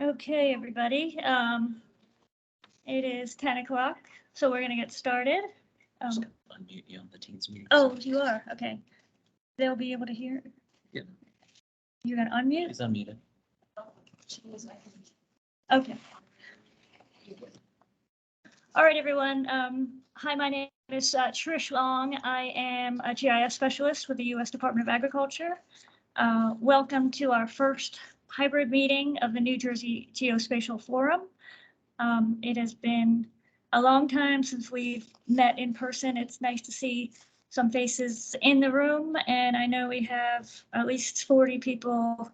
Okay, everybody. It is 10 o'clock, so we're going to get started. Unmute you on the Teams meeting. Oh, you are? Okay. They'll be able to hear? Yeah. You're going to unmute? He's unmuted. Okay. All right, everyone. Hi, my name is Trish Long. I am a GIS specialist with the U.S. Department of Agriculture. Welcome to our first hybrid meeting of the New Jersey Geospatial Forum. It has been a long time since we've met in person. It's nice to see some faces in the room, and I know we have at least 40 people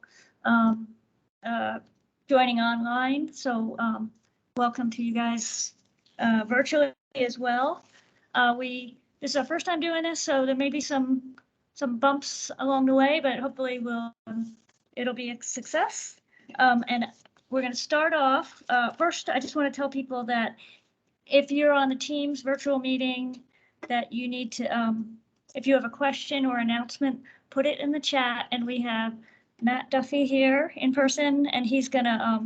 joining online. So welcome to you guys virtually as well. This is our first time doing this, so there may be some bumps along the way, but hopefully it'll be a success. And we're going to start off. First, I just want to tell people that if you're on the Teams virtual meeting, that you need to, if you have a question or announcement, put it in the chat. And we have Matt Duffy here in person, and he's going to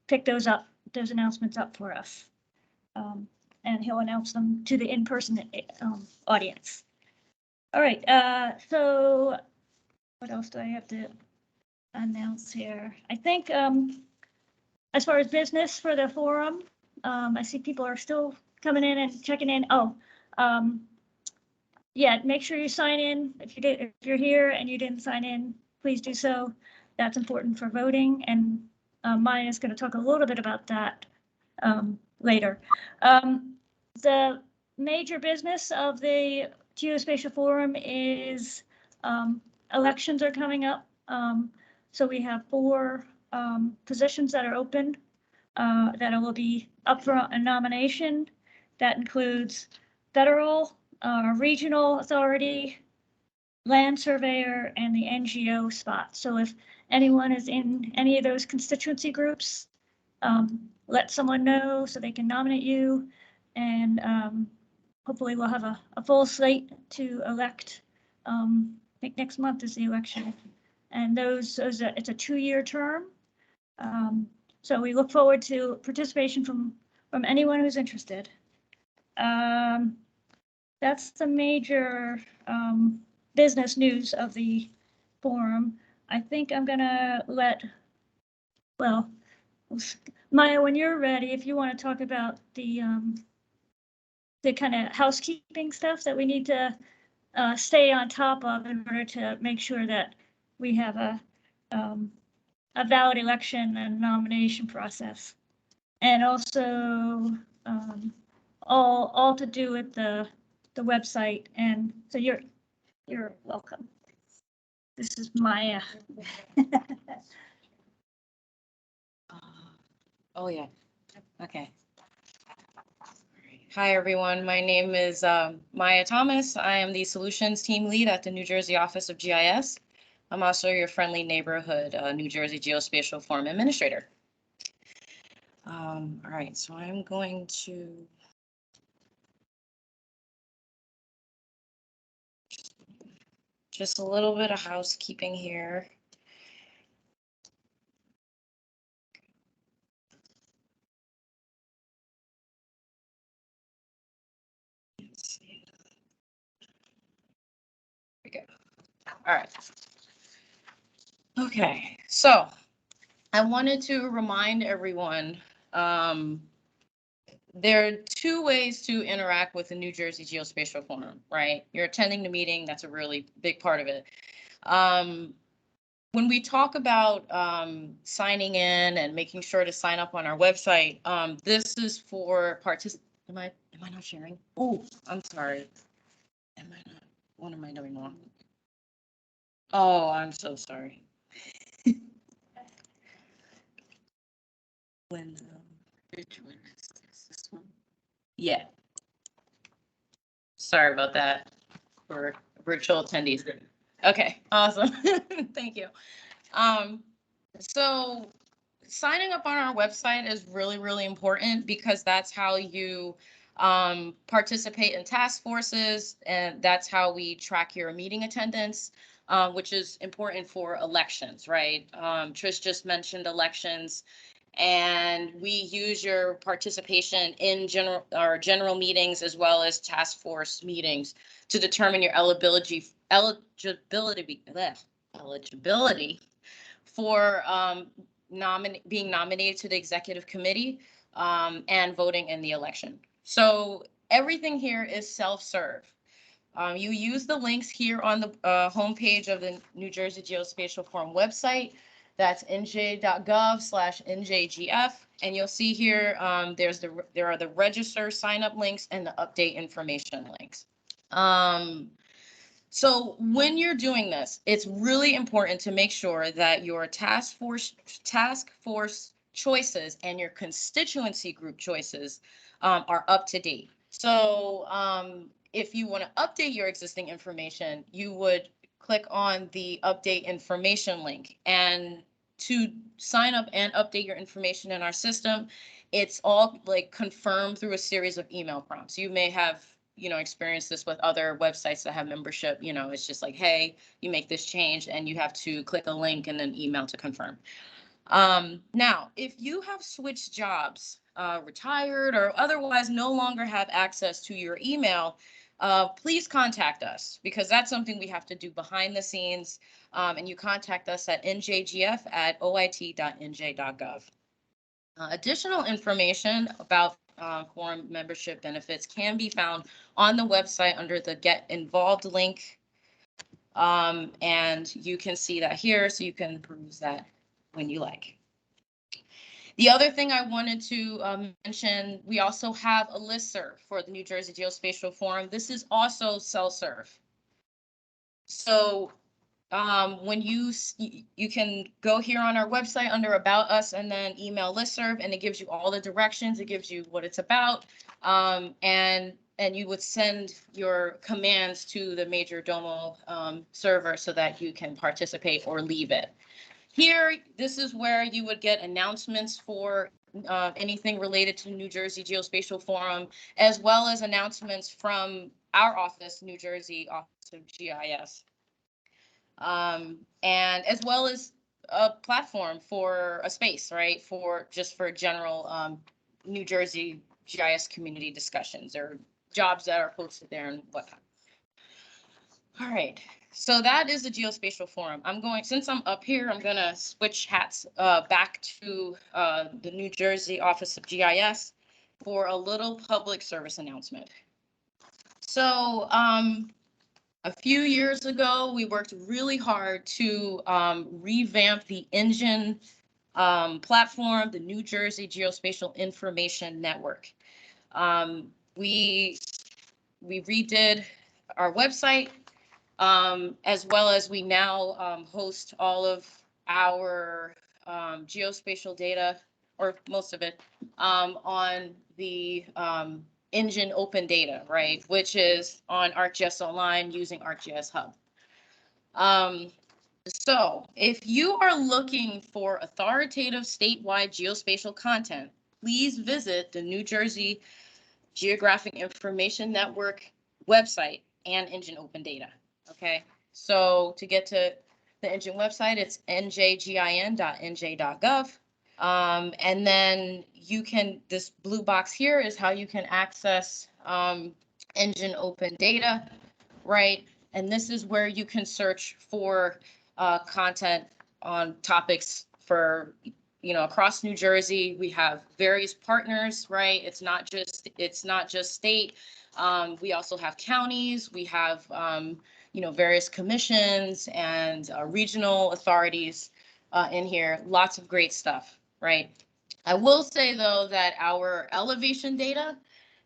pick those announcements up for us. And he'll announce them to the in-person audience. All right. So what else do I have to announce here? I think as far as business for the forum, I see people are still coming in and checking in. Oh, yeah, make sure you sign in. If you're here and you didn't sign in, please do so. That's important for voting. And Maya is going to talk a little bit about that later. The major business of the Geospatial Forum is elections are coming up. So we have 4 positions that are open that will be up for a nomination. That includes federal, regional authority, land surveyor, and the NGO spot. So if anyone is in any of those constituency groups, let someone know so they can nominate you. And hopefully we'll have a full slate to elect. I think next month is the election. And it's a 2-year term. So we look forward to participation from anyone who's interested. That's the major business news of the forum. I think I'm gonna well, Maya, when you're ready, if you want to talk about the kind of housekeeping stuff that we need to stay on top of in order to make sure that we have a valid election and nomination process, and also all to do with the website. And so you're welcome. This is Maya. Oh yeah. Okay. Hi everyone. My name is Maya Thomas. I am the Solutions Team Lead at the New Jersey Office of GIS. I'm also your friendly neighborhood New Jersey Geospatial Forum Administrator. All right, so I'm going to just a little bit of housekeeping here. There we go. All right. Okay, so I wanted to remind everyone there are 2 ways to interact with the New Jersey Geospatial Forum, right? You're attending the meeting, that's a really big part of it. When we talk about signing in and making sure to sign up on our website, this is for am I not sharing? Oh, I'm sorry. What am I doing wrong? Oh, I'm so sorry. When which one is this one? Yeah. Sorry about that for virtual attendees. Okay, awesome. Thank you. So signing up on our website is really, really important because that's how you participate in task forces, and that's how we track your meeting attendance, which is important for elections, right? Trish just mentioned elections. And we use your participation in general meetings as well as task force meetings to determine your eligibility for being nominated to the executive committee and voting in the election. So everything here is self-serve. You use the links here on the homepage of the New Jersey Geospatial Forum website. That's nj.gov/njgf. And you'll see here there are the register sign up links and the update information links. So when you're doing this, it's really important to make sure that your task force choices and your constituency group choices are up to date. So if you want to update your existing information, you would click on the update information link. And to sign up and update your information in our system, it's all like confirmed through a series of email prompts. You may have experienced this with other websites that have membership. It's just like, hey, you make this change and you have to click a link and then email to confirm. Now, if you have switched jobs, retired, or otherwise no longer have access to your email, please contact us, because that's something we have to do behind the scenes. And you contact us at njgf@oit.nj.gov. Additional information about forum membership benefits can be found on the website under the Get Involved link. And you can see that here, so you can peruse that when you like. The other thing I wanted to mention, we also have a listserv for the New Jersey Geospatial Forum. This is also self-serve. So when you can go here on our website under About Us and then email listserv, and it gives you all the directions. It gives you what it's about, and you would send your commands to the major domo server so that you can participate or leave it. Here, this is where you would get announcements for anything related to New Jersey Geospatial Forum, as well as announcements from our office, New Jersey Office of GIS. And as well as a platform for a space, right, for general New Jersey GIS community discussions or jobs that are posted there and whatnot. All right, so that is the Geospatial Forum. Since I'm up here, I'm gonna switch hats back to the New Jersey Office of GIS for a little public service announcement. So a few years ago, we worked really hard to revamp the engine platform, the New Jersey Geospatial Information Network. We redid our website, as well as we now host all of our geospatial data, or most of it, on the engine open data, right, which is on ArcGIS Online using ArcGIS Hub. So if you are looking for authoritative statewide geospatial content, please visit the New Jersey Geographic Information Network website and Engine Open Data. Okay, so to get to the Engine website, it's njgin.nj.gov. And then this blue box here is how you can access Engine Open Data, right? And this is where you can search for content on topics for, across New Jersey. We have various partners, right? It's not just state. We also have counties. We have, various commissions and regional authorities in here. Lots of great stuff, right? I will say, though, that our elevation data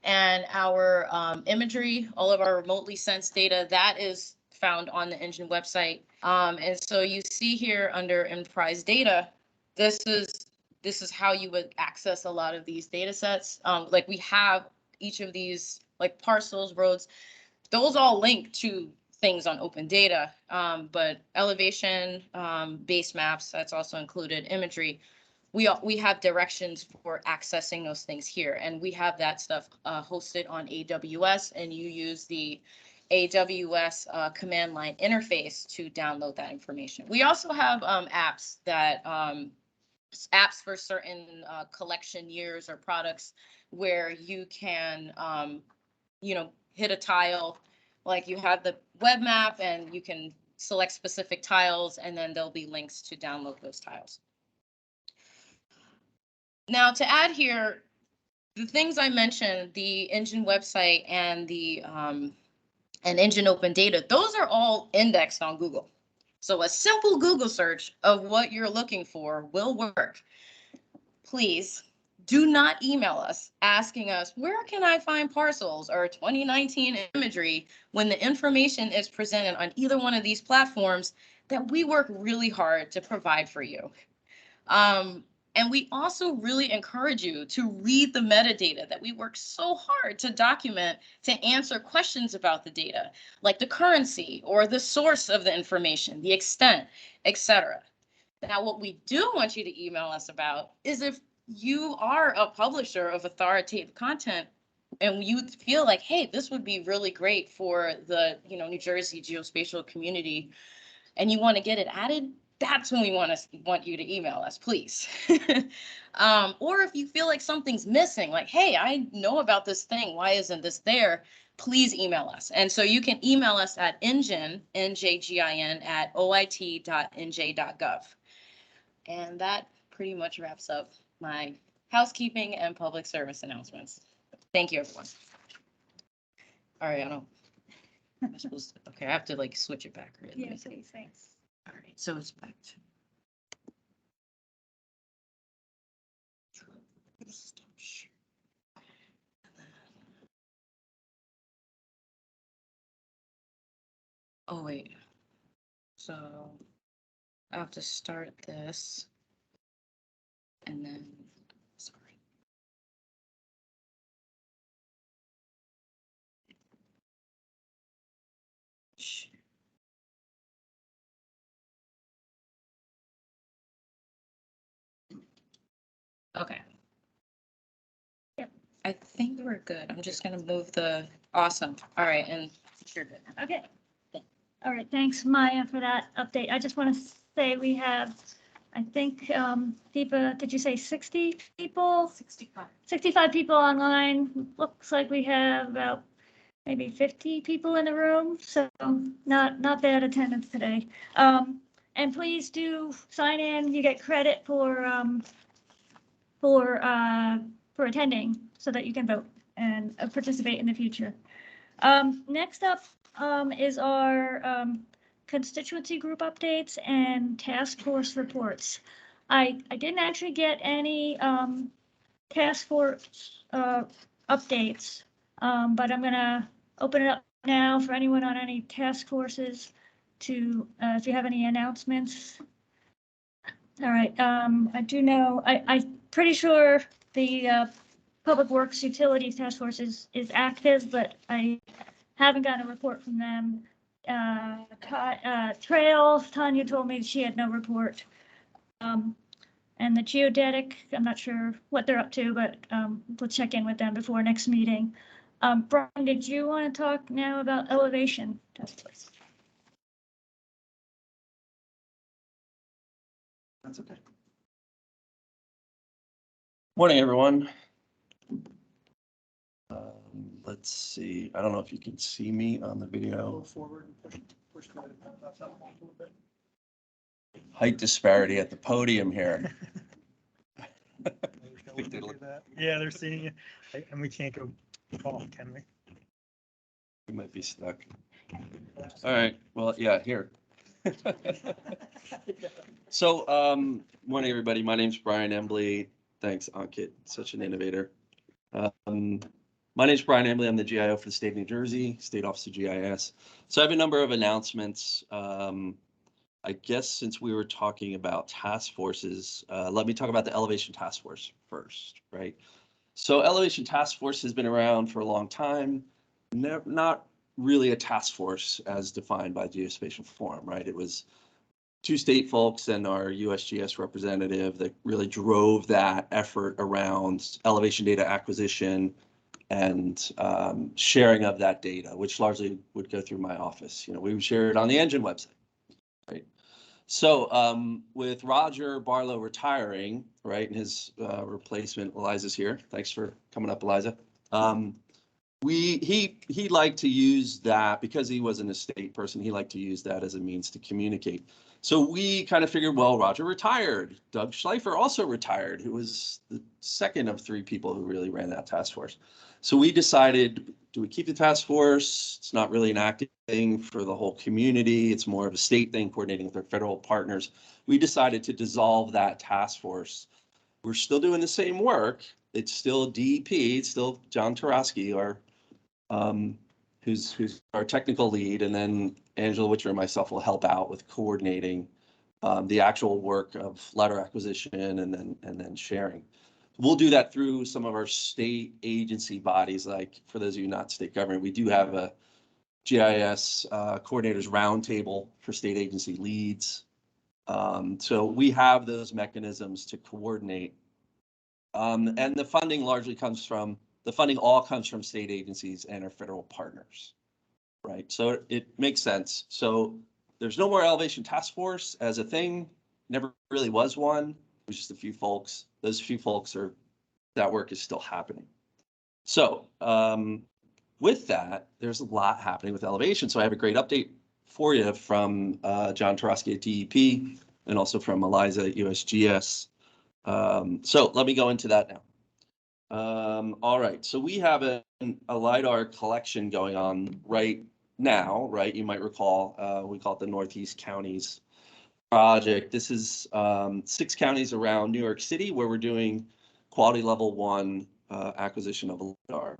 and our imagery, all of our remotely sensed data, that is found on the Engine website. And so you see here under Enterprise Data, this is how you would access a lot of these data sets. Like we have each of these, like parcels, roads, those all link to things on open data, but elevation, base maps, that's also included, imagery. We have directions for accessing those things here, and we have that stuff hosted on AWS, and you use the AWS command line interface to download that information. We also have apps that apps for certain collection years or products where you can, hit a tile, like you have the web map and you can select specific tiles and then there'll be links to download those tiles. Now to add here, the things I mentioned, the Engine website and the and Engine Open Data, those are all indexed on Google. So a simple Google search of what you're looking for will work. Please do not email us asking us, where can I find parcels or 2019 imagery, when the information is presented on either one of these platforms that we work really hard to provide for you. And we also really encourage you to read the metadata that we work so hard to document to answer questions about the data, like the currency or the source of the information, the extent, etc. Now, what we do want you to email us about is if you are a publisher of authoritative content and you feel like, hey, this would be really great for the New Jersey geospatial community and you want to get it added, that's when we want you to email us, please. Or if you feel like something's missing, like, hey, I know about this thing, why isn't this there? Please email us. And so you can email us at njgin, @oit.nj.gov. And that pretty much wraps up my housekeeping and public service announcements. Thank you, everyone. All right, I'm supposed to, okay, I have to like switch it back. Right? Yeah, please, thanks. All right, so it's back to. Oh, wait. So I have to start this and then, sorry. Okay. Yep. I think we're good. I'm just gonna move the, awesome. All right, and you're good. Okay. All right, thanks, Maya, for that update. I just want to say we have, I think, Deepa, did you say 60 people? 65. 65 people online. Looks like we have about maybe 50 people in the room, so not bad attendance today. And please do sign in. You get credit for attending so that you can vote and participate in the future. Next up is our constituency group updates and task force reports. I didn't actually get any task force updates, but I'm gonna open it up now for anyone on any task forces to, if you have any announcements. All right, I do know, I'm pretty sure the Public Works Utilities Task Force is active, but I haven't gotten a report from them. Trails, Tanya told me she had no report. And the geodetic, I'm not sure what they're up to, but we'll check in with them before next meeting. Brian, did you want to talk now about elevation task force? That's okay. Morning, everyone. Let's see. I don't know if you can see me on the video. Forward and push that up a little bit. Height disparity at the podium here. Yeah, they're seeing you, and we can't go off, can we? We might be stuck. All right. Well, yeah, here. So, morning, everybody. My name's Brian Embley. Thanks, Ankit. Such an innovator. My name's Brian Embley. I'm the GIO for the state of New Jersey, State Office of GIS. So I have a number of announcements. I guess since we were talking about task forces, let me talk about the Elevation Task Force first, right? So Elevation Task Force has been around for a long time. Not really a task force as defined by Geospatial Forum, right? It was two state folks and our USGS representative that really drove that effort around elevation data acquisition and sharing of that data, which largely would go through my office. We would share it on the Engine website, right? So with Roger Barlow retiring, right, and his replacement, Eliza's here. Thanks for coming up, Eliza. He liked to use that because he was an estate person. He liked to use that as a means to communicate. So we kind of figured, well, Roger retired. Doug Schleifer also retired, who was the second of three people who really ran that task force. So we decided, do we keep the task force? It's not really an active thing for the whole community. It's more of a state thing, coordinating with our federal partners. We decided to dissolve that task force. We're still doing the same work. It's still DEP. It's still John Tarosky, our who's our technical lead, and then Angela Witcher and myself will help out with coordinating the actual work of ladder acquisition and then sharing. We'll do that through some of our state agency bodies. Like for those of you not state government, we do have a GIS coordinators roundtable for state agency leads. So we have those mechanisms to coordinate. And the funding largely comes from, the funding all comes from state agencies and our federal partners, right? So it makes sense. So there's no more elevation task force as a thing. Never really was one. It was just a few folks. Those few folks are, that work is still happening. So with that, there's a lot happening with elevation. So I have a great update for you from John Tarosky at DEP and also from Eliza at USGS. So let me go into that now. All right, so we have a LiDAR collection going on right now, right? You might recall, we call it the Northeast Counties project. This is 6 counties around New York City where we're doing quality level 1 acquisition of LiDAR.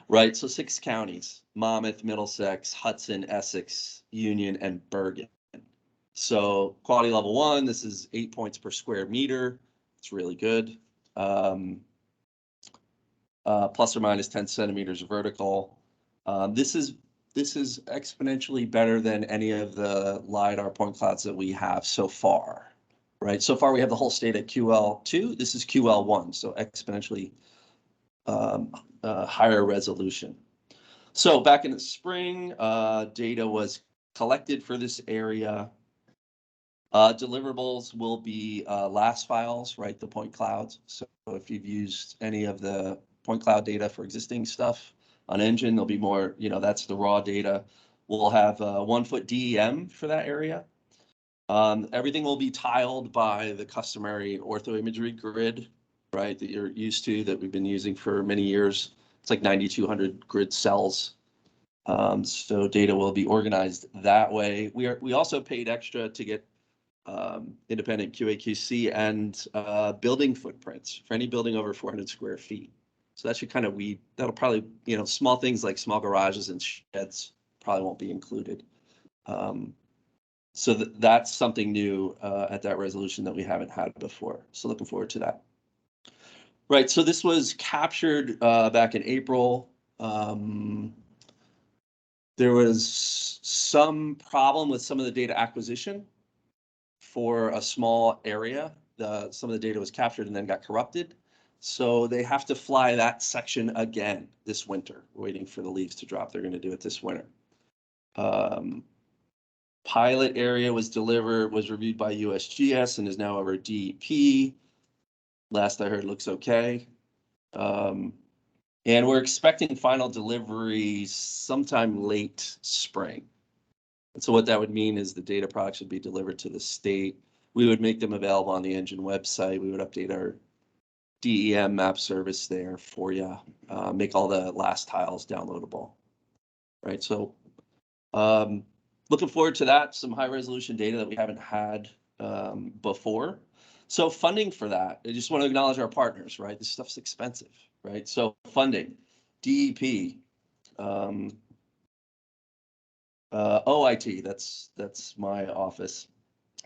Right, so 6 counties: Monmouth, Middlesex, Hudson, Essex, Union, and Bergen. So quality level 1, this is 8 points per square meter. It's really good. Plus or minus 10 centimeters vertical. This is exponentially better than any of the LiDAR point clouds that we have so far, right? So far we have the whole state at QL2. This is QL1, so exponentially higher resolution. So back in the spring, data was collected for this area. Deliverables will be LAS files, right? The point clouds. So if you've used any of the point cloud data for existing stuff on Engine, there'll be more, you know, that's the raw data. We'll have 1 foot DEM for that area. Everything will be tiled by the customary orthoimagery grid, right, that you're used to, that we've been using for many years. It's like 9,200 grid cells. So data will be organized that way. We also paid extra to get independent QA/QC and building footprints for any building over 400 square feet. So that should kind of that'll probably, you know, small things like small garages and sheds probably won't be included. So that's something new at that resolution that we haven't had before. So looking forward to that. Right, so this was captured back in April. There was some problem with some of the data acquisition for a small area. Some of the data was captured and then got corrupted. So they have to fly that section again this winter, waiting for the leaves to drop. They're going to do it this winter. Pilot area was reviewed by USGS and is now over DEP. Last I heard, looks okay. And we're expecting final delivery sometime late spring. And so what that would mean is the data products would be delivered to the state. We would make them available on the Engine website. We would update our DEM map service there for you, make all the last tiles downloadable. Right, so looking forward to that, some high resolution data that we haven't had before. So funding for that, I just want to acknowledge our partners, right? This stuff's expensive, right? So funding, DEP, OIT, that's my office,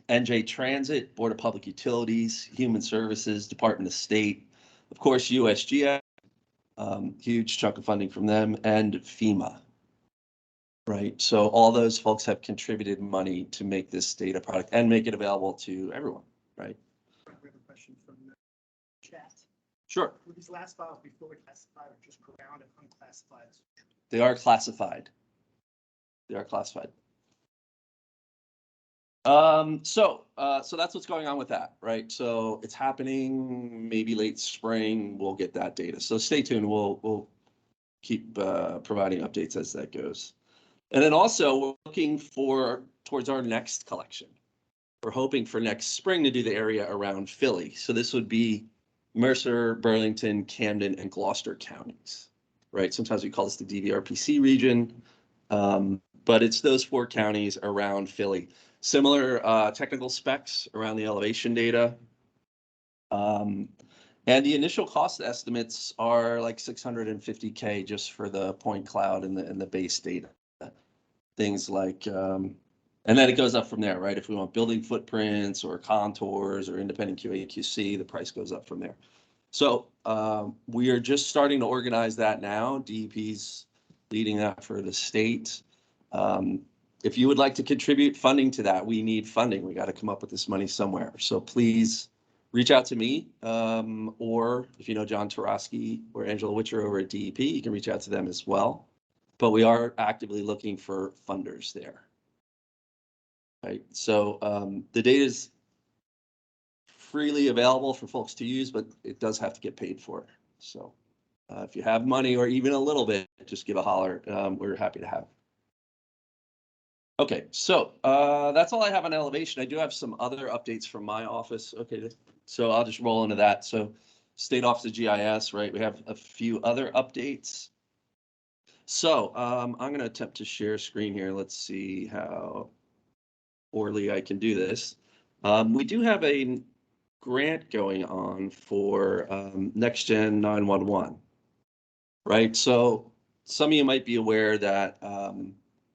NJ Transit, Board of Public Utilities, Human Services, Department of State, of course, USGS, huge chunk of funding from them, and FEMA. Right, so all those folks have contributed money to make this data product and make it available to everyone, right? We have a question from the chat. Sure. Were these last files before classified or just ground and unclassified? They are classified. They are classified. So that's what's going on with that, right? So it's happening maybe late spring, we'll get that data. So stay tuned. We'll keep providing updates as that goes. And then also we're looking towards our next collection. We're hoping for next spring to do the area around Philly. So this would be Mercer, Burlington, Camden, and Gloucester counties, right? Sometimes we call this the DVRPC region, but it's those 4 counties around Philly. Similar technical specs around the elevation data. And the initial cost estimates are like $650K just for the point cloud and the base data. Things like, and then it goes up from there, right? If we want building footprints or contours or independent QA/QC, the price goes up from there. So we are just starting to organize that now. DEP's leading that for the state. If you would like to contribute funding to that, we need funding. We got to come up with this money somewhere. So please reach out to me, or if you know John Tarosky or Angela Witcher over at DEP, you can reach out to them as well. But we are actively looking for funders there. Right. So the data is freely available for folks to use, but it does have to get paid for. So if you have money or even a little bit, just give a holler. We're happy to have it. Okay, so that's all I have on elevation. I do have some other updates from my office. Okay, so I'll just roll into that. So State Office of GIS, right? We have a few other updates. So I'm going to attempt to share screen here. Let's see how poorly I can do this. We do have a grant going on for NextGen 911, right? So some of you might be aware that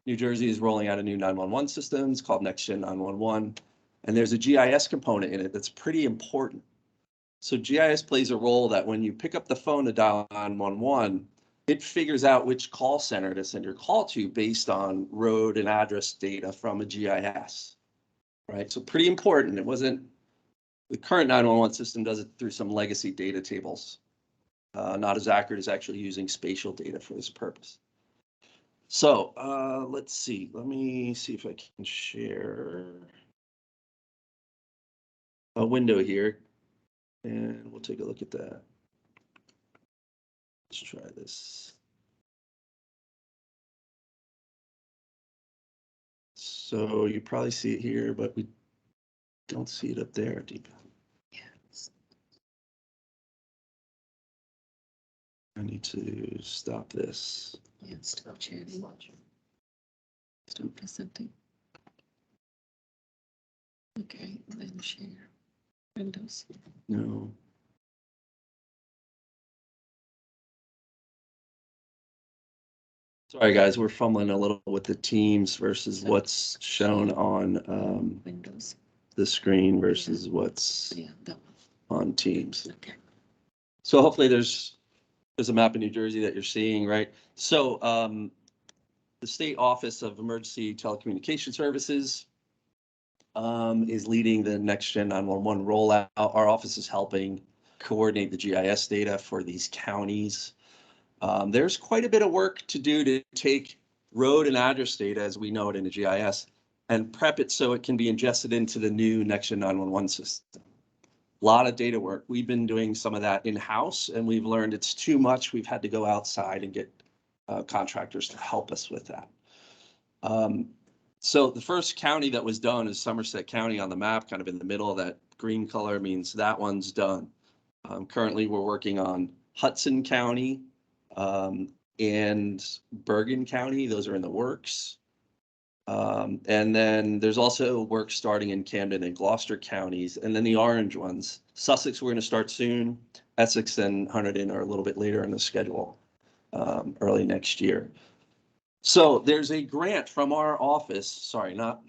New Jersey is rolling out a new 911 system. It's called NextGen 911, and there's a GIS component in it that's pretty important. So GIS plays a role that when you pick up the phone to dial 911, it figures out which call center to send your call to based on road and address data from a GIS, right? So pretty important. It wasn't, the current 911 system does it through some legacy data tables. Not as accurate as actually using spatial data for this purpose. So let's see. Let me see if I can share a window here, and we'll take a look at that. Let's try this. So you probably see it here, but we don't see it up there, Deepa. Yes. I need to stop this. Yeah, stop sharing. Stop presenting. Okay, then share windows. No. Sorry, guys, we're fumbling a little with the Teams versus what's shown on Windows. the screen versus what's Yeah, that one. on Teams. Okay. So hopefully there's a map in New Jersey that you're seeing, right? So the State Office of Emergency Telecommunication Services is leading the NextGen 911 rollout. Our office is helping coordinate the GIS data for these counties. There's quite a bit of work to do to take road and address data as we know it in the GIS and prep it so it can be ingested into the new NextGen 911 system. A lot of data work. We've been doing some of that in-house, and we've learned it's too much. We've had to go outside and get contractors to help us with that. So the first county that was done is Somerset County on the map, kind of in the middle of that green color means that one's done. Currently, we're working on Hudson County and Bergen County. Those are in the works. And then there's also work starting in Camden and Gloucester counties, and then the orange ones. Sussex, we're going to start soon. Essex and Hunterdon are a little bit later in the schedule, early next year. So there's a grant from our office, sorry, not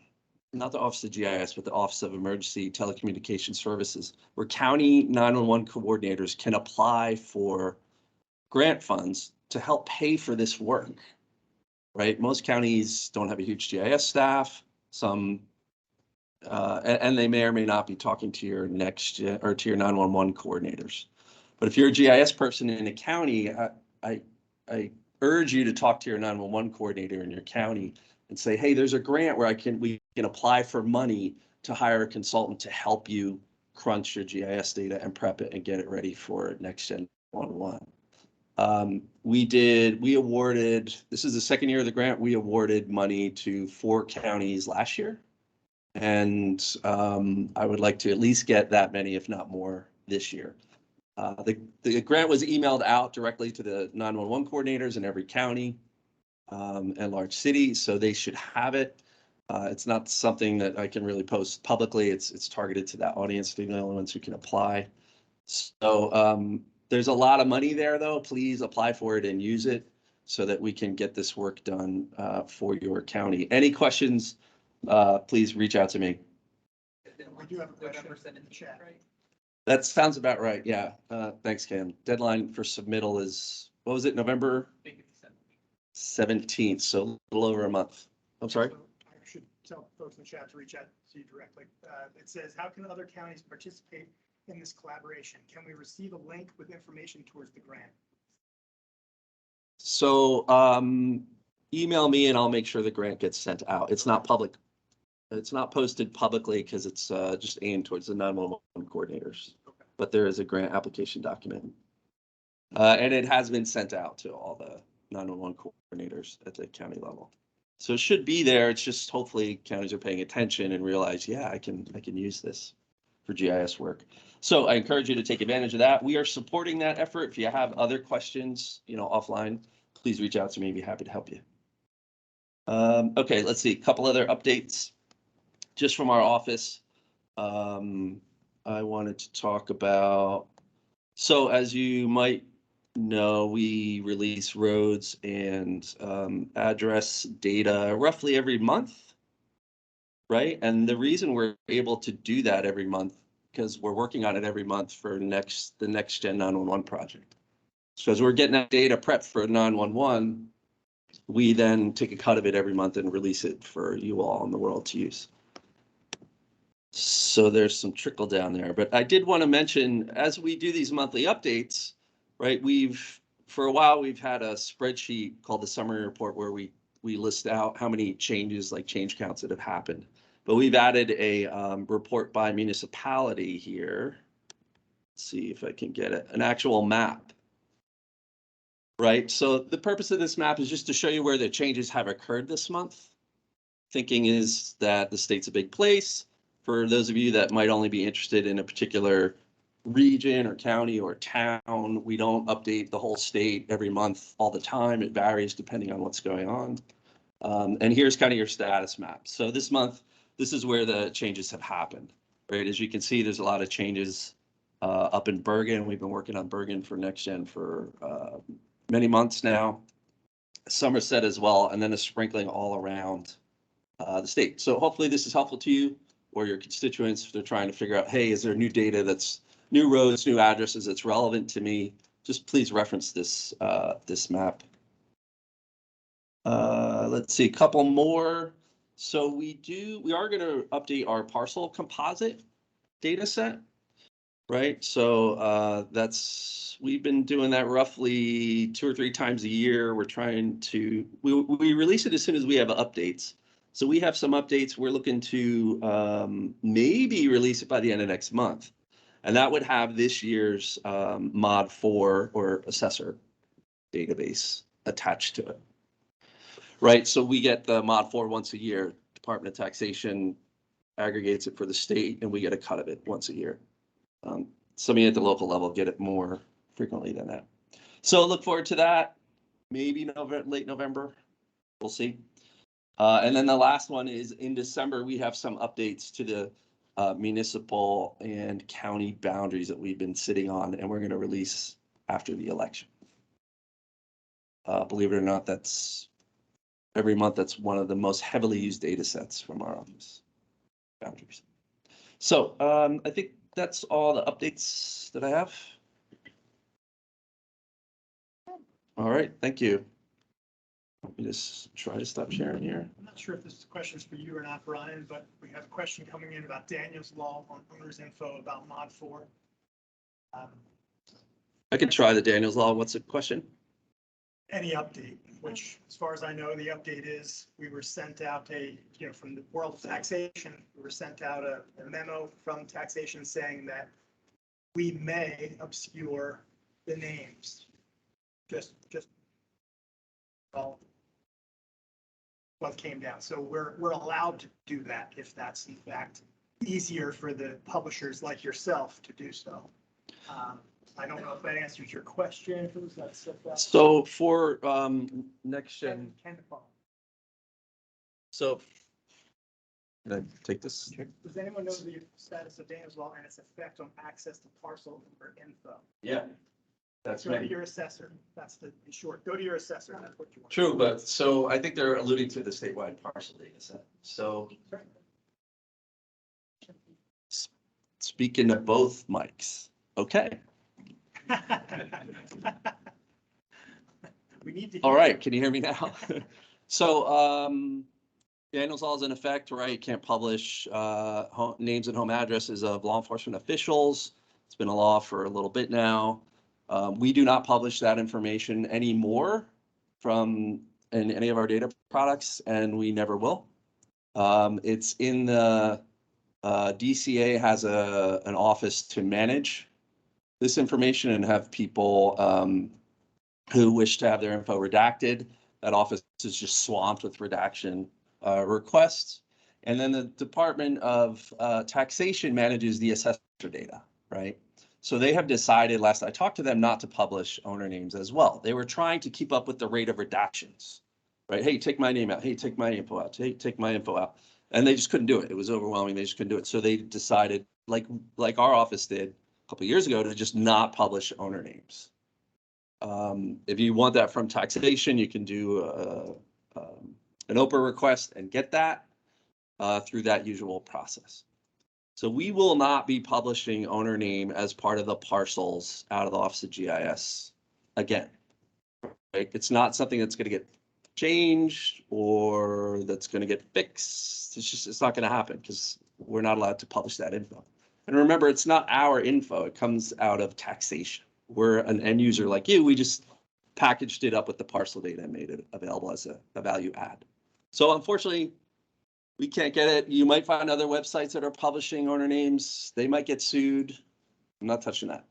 the Office of GIS, but the Office of Emergency Telecommunication Services, where county 911 coordinators can apply for grant funds to help pay for this work. Right, most counties don't have a huge GIS staff. Some, and they may or may not be talking to your NextGen or to your 911 coordinators. But if you're a GIS person in a county, I urge you to talk to your 911 coordinator in your county and say, hey, there's a grant where we can apply for money to hire a consultant to help you crunch your GIS data and prep it and get it ready for next gen 111. We awarded, this is the second year of the grant, we awarded money to 4 counties last year. And I would like to at least get that many, if not more, this year. The grant was emailed out directly to the 911 coordinators in every county and large city, so they should have it. It's not something that I can really post publicly. It's targeted to that audience, the only ones who can apply. So there's a lot of money there, though. Please apply for it and use it so that we can get this work done for your county. Any questions, please reach out to me. We do have a question in the chat. That sounds about right. Yeah. Thanks, Cam. Deadline for submittal is, what was it, November 17th, so a little over a month. I'm sorry? So I should tell folks in the chat to reach out to you directly. It says, how can other counties participate in this collaboration? Can we receive a link with information towards the grant? So email me and I'll make sure the grant gets sent out. It's not public. It's not posted publicly because it's just aimed towards the 911 coordinators. Okay. But there is a grant application document. And it has been sent out to all the 911 coordinators at the county level. So it should be there. It's just hopefully counties are paying attention and realize, yeah, I can use this for GIS work. So I encourage you to take advantage of that. We are supporting that effort. If you have other questions, offline, please reach out to me. I'd be happy to help you. Okay, let's see, a couple other updates just from our office. I wanted to talk about, so as you might know, we release roads and address data roughly every month, right? And the reason we're able to do that every month, because we're working on it every month for the next gen 911 project. So as we're getting that data prepped for 911, we then take a cut of it every month and release it for you all in the world to use. So there's some trickle down there, but I did want to mention, as we do these monthly updates, right, for a while, we've had a spreadsheet called the summary report where we list out how many changes, like change counts that have happened. But we've added a report by municipality here. Let's see if I can get it, an actual map. Right, so the purpose of this map is just to show you where the changes have occurred this month. Thinking is that the state's a big place. For those of you that might only be interested in a particular region or county or town, we don't update the whole state every month all the time. It varies depending on what's going on. And here's kind of your status map. So this month, this is where the changes have happened, right? As you can see, there's a lot of changes up in Bergen. We've been working on Bergen for next gen for many months now. Somerset as well, and then a sprinkling all around the state. So hopefully this is helpful to you or your constituents if they're trying to figure out, hey, is there new data that's new roads, new addresses that's relevant to me? Just please reference this this map. Let's see, a couple more. So we are going to update our parcel composite data set, right? So we've been doing that roughly 2 or 3 times a year. We're trying to, we release it as soon as we have updates. So we have some updates. We're looking to maybe release it by the end of next month. And that would have this year's Mod 4 or assessor database attached to it. Right, so we get the Mod 4 once a year. Department of Taxation aggregates it for the state and we get a cut of it once a year. Some of you at the local level get it more frequently than that. So look forward to that. Maybe late November, we'll see. And then the last one is in December, we have some updates to the municipal and county boundaries that we've been sitting on, and we're going to release after the election. Believe it or not, that's every month. That's one of the most heavily used data sets from our office, boundaries. So I think that's all the updates that I have. All right, thank you. Let me just try to stop sharing here. I'm not sure if this question is for you or not, Brian, but we have a question coming in about Daniel's Law on owner's info about Mod 4. I can try the Daniels Law. What's the question? any update, which as far as I know, the update is we were sent out from the world of taxation, we were sent out a memo from taxation saying that we may obscure the names. Just all what came down. So we're allowed to do that if that's in fact easier for the publishers like yourself to do so. I don't know if that answers your question. Who's that? So for next gen, so can I take this? Does anyone know the status of Daniels Law and its effect on access to parcel or info? Yeah, that's Go to right. your assessor. That's the in short. Go to your assessor. That's what you want. True, but so I think they're alluding to the statewide parcel data set. So speaking to both mics, okay. We need to. All right, can you hear me now? So Daniels Law is in effect, right? Can't publish names and home addresses of law enforcement officials. It's been a law for a little bit now. We do not publish that information anymore in any of our data products, and we never will. It's in the DCA has an office to manage this information and have people who wish to have their info redacted. That office is just swamped with redaction requests. And then the Department of Taxation manages the assessor data, right? So they have decided, last I talked to them, not to publish owner names as well. They were trying to keep up with the rate of redactions, right? Hey, take my name out. Hey, take my info out. Hey, take my info out. And they just couldn't do it. It was overwhelming. They just couldn't do it. So they decided, like our office did a couple of years ago, to just not publish owner names. If you want that from taxation, you can do an OPA request and get that through that usual process. So we will not be publishing owner name as part of the parcels out of the Office of GIS again. Right? It's not something that's going to get changed or that's going to get fixed. It's not going to happen because we're not allowed to publish that info. And remember, it's not our info. It comes out of taxation. We're an end user like you. We just packaged it up with the parcel data and made it available as a value add. So unfortunately, we can't get it. You might find other websites that are publishing owner names. They might get sued. I'm not touching that.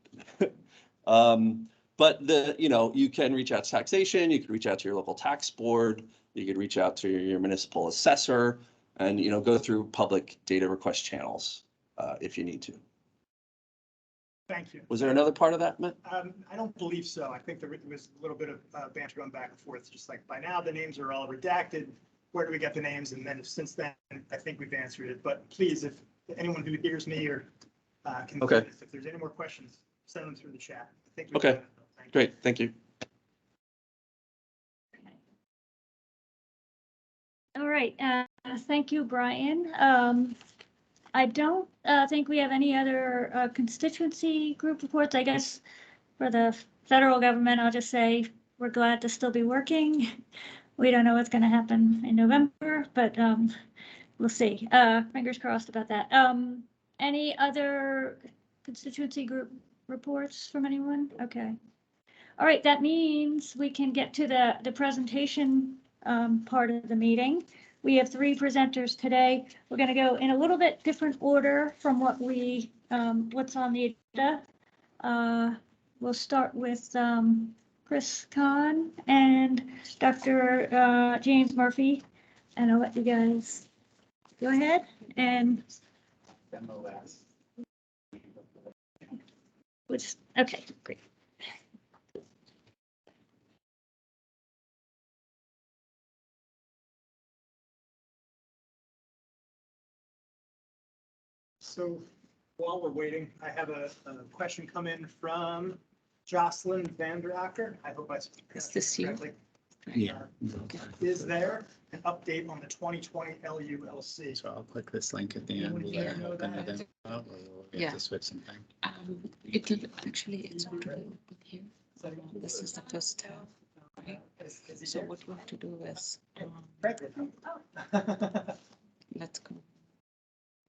But you can reach out to taxation. You can reach out to your local tax board. You could reach out to your municipal assessor and, go through public data request channels if you need to. Thank you. Was there another part of that, Matt? I don't believe so. I think there was a little bit of banter going back and forth, just like by now the names are all redacted. Where do we get the names? And then since then, I think we've answered it. But please, if anyone who hears me or can, Okay. if there's any more questions, send them through the chat. I think Okay. Great, thank you. All right, thank you, Brian. I don't think we have any other constituency group reports. I guess for the federal government, I'll just say we're glad to still be working. We don't know what's going to happen in November, but we'll see. Fingers crossed about that. Any other constituency group reports from anyone? Okay. All right, that means we can get to the presentation part of the meeting. We have 3 presenters today. We're going to go in a little bit different order from what's on the agenda. We'll start with Chris Kahn and Dr. James Murphy, and I'll let you guys go ahead and. Okay, great. So while we're waiting, I have a question come in from Jocelyn Vanderacker. I hope I pronounced this it you? correctly. Yeah. Is there an update on the 2020 LULC? So I'll click this link at the end. Anyone Will here that know open that? it up, or will we Yeah. have to switch something? It will actually, it's already open here. This is the first tab, right? Is he So there? what we have to do is, Frederick? let's go.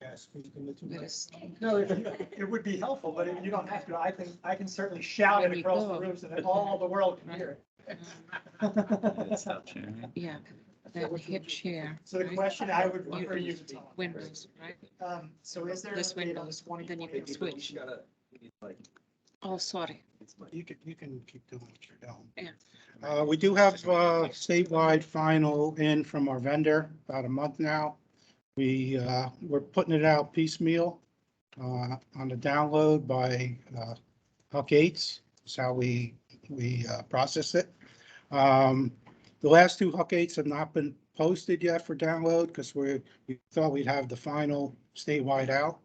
Yes. Where is? No, it would be helpful, but you don't have to. I can certainly shout it There you across the go. room so that all the world can hear it. Stop sharing. Yeah, then hit share. So the right? question I would refer you to Tom. Windows, right? So is there an This update on the Windows, then you 2020? can switch. Oh, sorry. You can keep doing what you're doing. Yeah. We do have statewide final in from our vendor about a month now. We're putting it out piecemeal on the download by Huck Eights. That's how we process it. The last two Huck Eights have not been posted yet for download because we thought we'd have the final statewide out.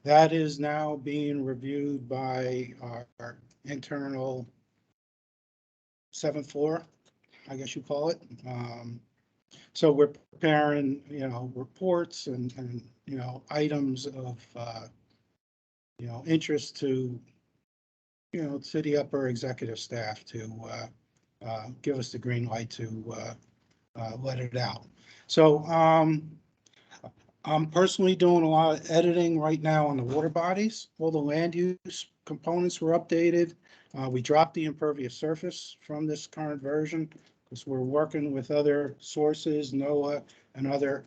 That is now being reviewed by our internal 7th floor, I guess you call it. So we're preparing, reports and items of, interest to, to the upper executive staff to give us the green light to let it out. So I'm personally doing a lot of editing right now on the water bodies. All the land use components were updated. We dropped the impervious surface from this current version because we're working with other sources, NOAA and other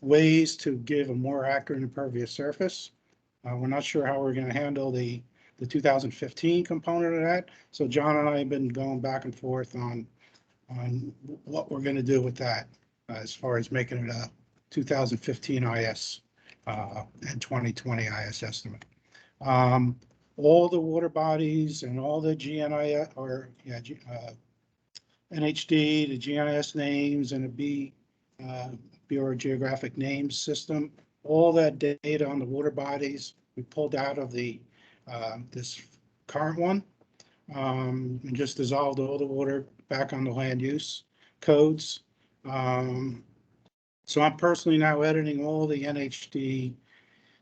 ways to give a more accurate impervious surface. We're not sure how we're going to handle the 2015 component of that. So John and I have been going back and forth on what we're going to do with that as far as making it a 2015 IS and 2020 IS estimate. All the water bodies and all the GNI or NHD, the GIS names and the Bureau of Geographic Names system, all that data on the water bodies we pulled out of the this current one and just dissolved all the water back on the land use codes. So I'm personally now editing all the NHD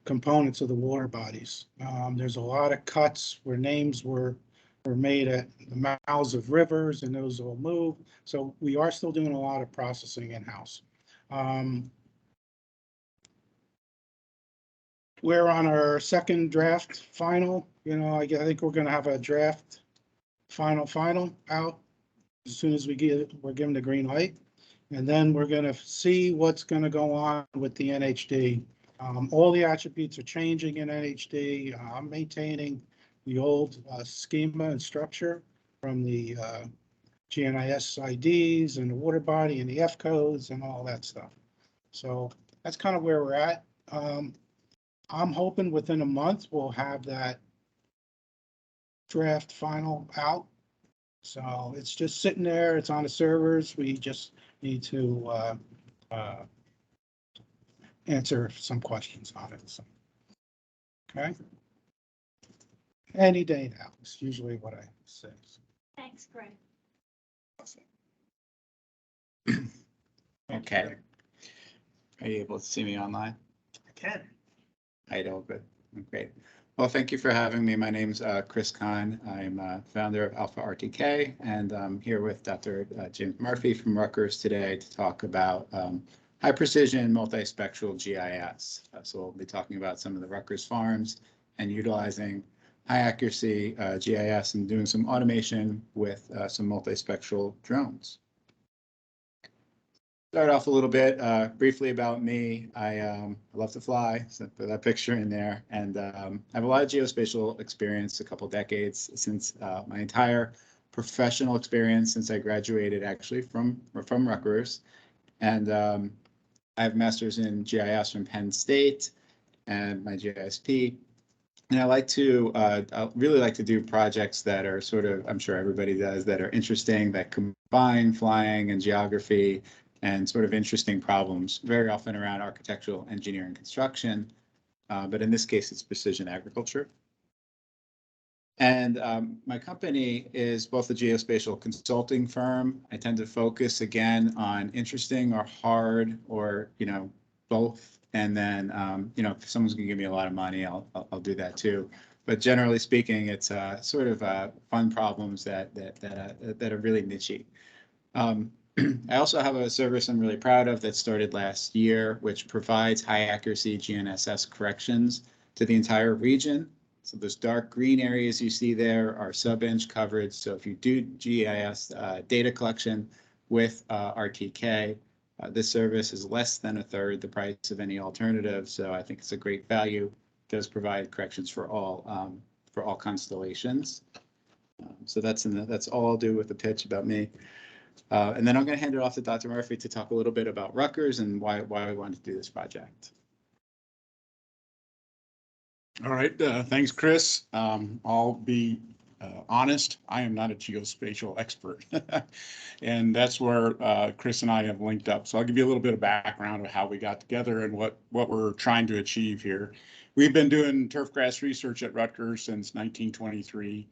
components of the water bodies. There's a lot of cuts where names were made at the mouths of rivers and those will move. So we are still doing a lot of processing in-house. We're on our second draft final. I think we're going to have a draft final out as soon as we're given the green light. And then we're going to see what's going to go on with the NHD. All the attributes are changing in NHD. I'm maintaining the old schema and structure from the GNIS IDs and the water body and the F codes and all that stuff. So that's kind of where we're at. I'm hoping within a month we'll have that draft final out. So it's just sitting there. It's on the servers. We just need to answer some questions on it. So, okay. Any day now is usually what I say. Thanks, Greg. Okay. Are you able to see me online? I can. I know, good. Great. Well, thank you for having me. My name's Chris Kahn. I'm founder of Alpha RTK, and I'm here with Dr. James Murphy from Rutgers today to talk about high precision multispectral GIS. So we'll be talking about some of the Rutgers farms and utilizing high accuracy GIS and doing some automation with some multispectral drones. Start off a little bit briefly about me. I love to fly, so put that picture in there, and I have a lot of geospatial experience, a couple decades since my entire professional experience since I graduated actually from Rutgers, and I have a master's in GIS from Penn State and my GISP. And I really like to do projects that are sort of, I'm sure everybody does, that are interesting, that combine flying and geography and sort of interesting problems, very often around architectural engineering construction. But in this case, it's precision agriculture. And my company is both a geospatial consulting firm. I tend to focus again on interesting or hard or, both. And then, if someone's gonna give me a lot of money, I'll do that too. But generally speaking, it's sort of fun problems that are really niche-y. I also have a service I'm really proud of that started last year, which provides high accuracy GNSS corrections to the entire region. So those dark green areas you see there are sub-inch coverage. So if you do GIS data collection with RTK, this service is less than a third the price of any alternative. So I think it's a great value. It does provide corrections for all constellations. So that's all I'll do with the pitch about me. And then I'm going to hand it off to Dr. Murphy to talk a little bit about Rutgers and why we wanted to do this project. All right, thanks, Chris. I'll be honest, I am not a geospatial expert. And that's where Chris and I have linked up. So I'll give you a little bit of background of how we got together and what we're trying to achieve here. We've been doing turfgrass research at Rutgers since 1923.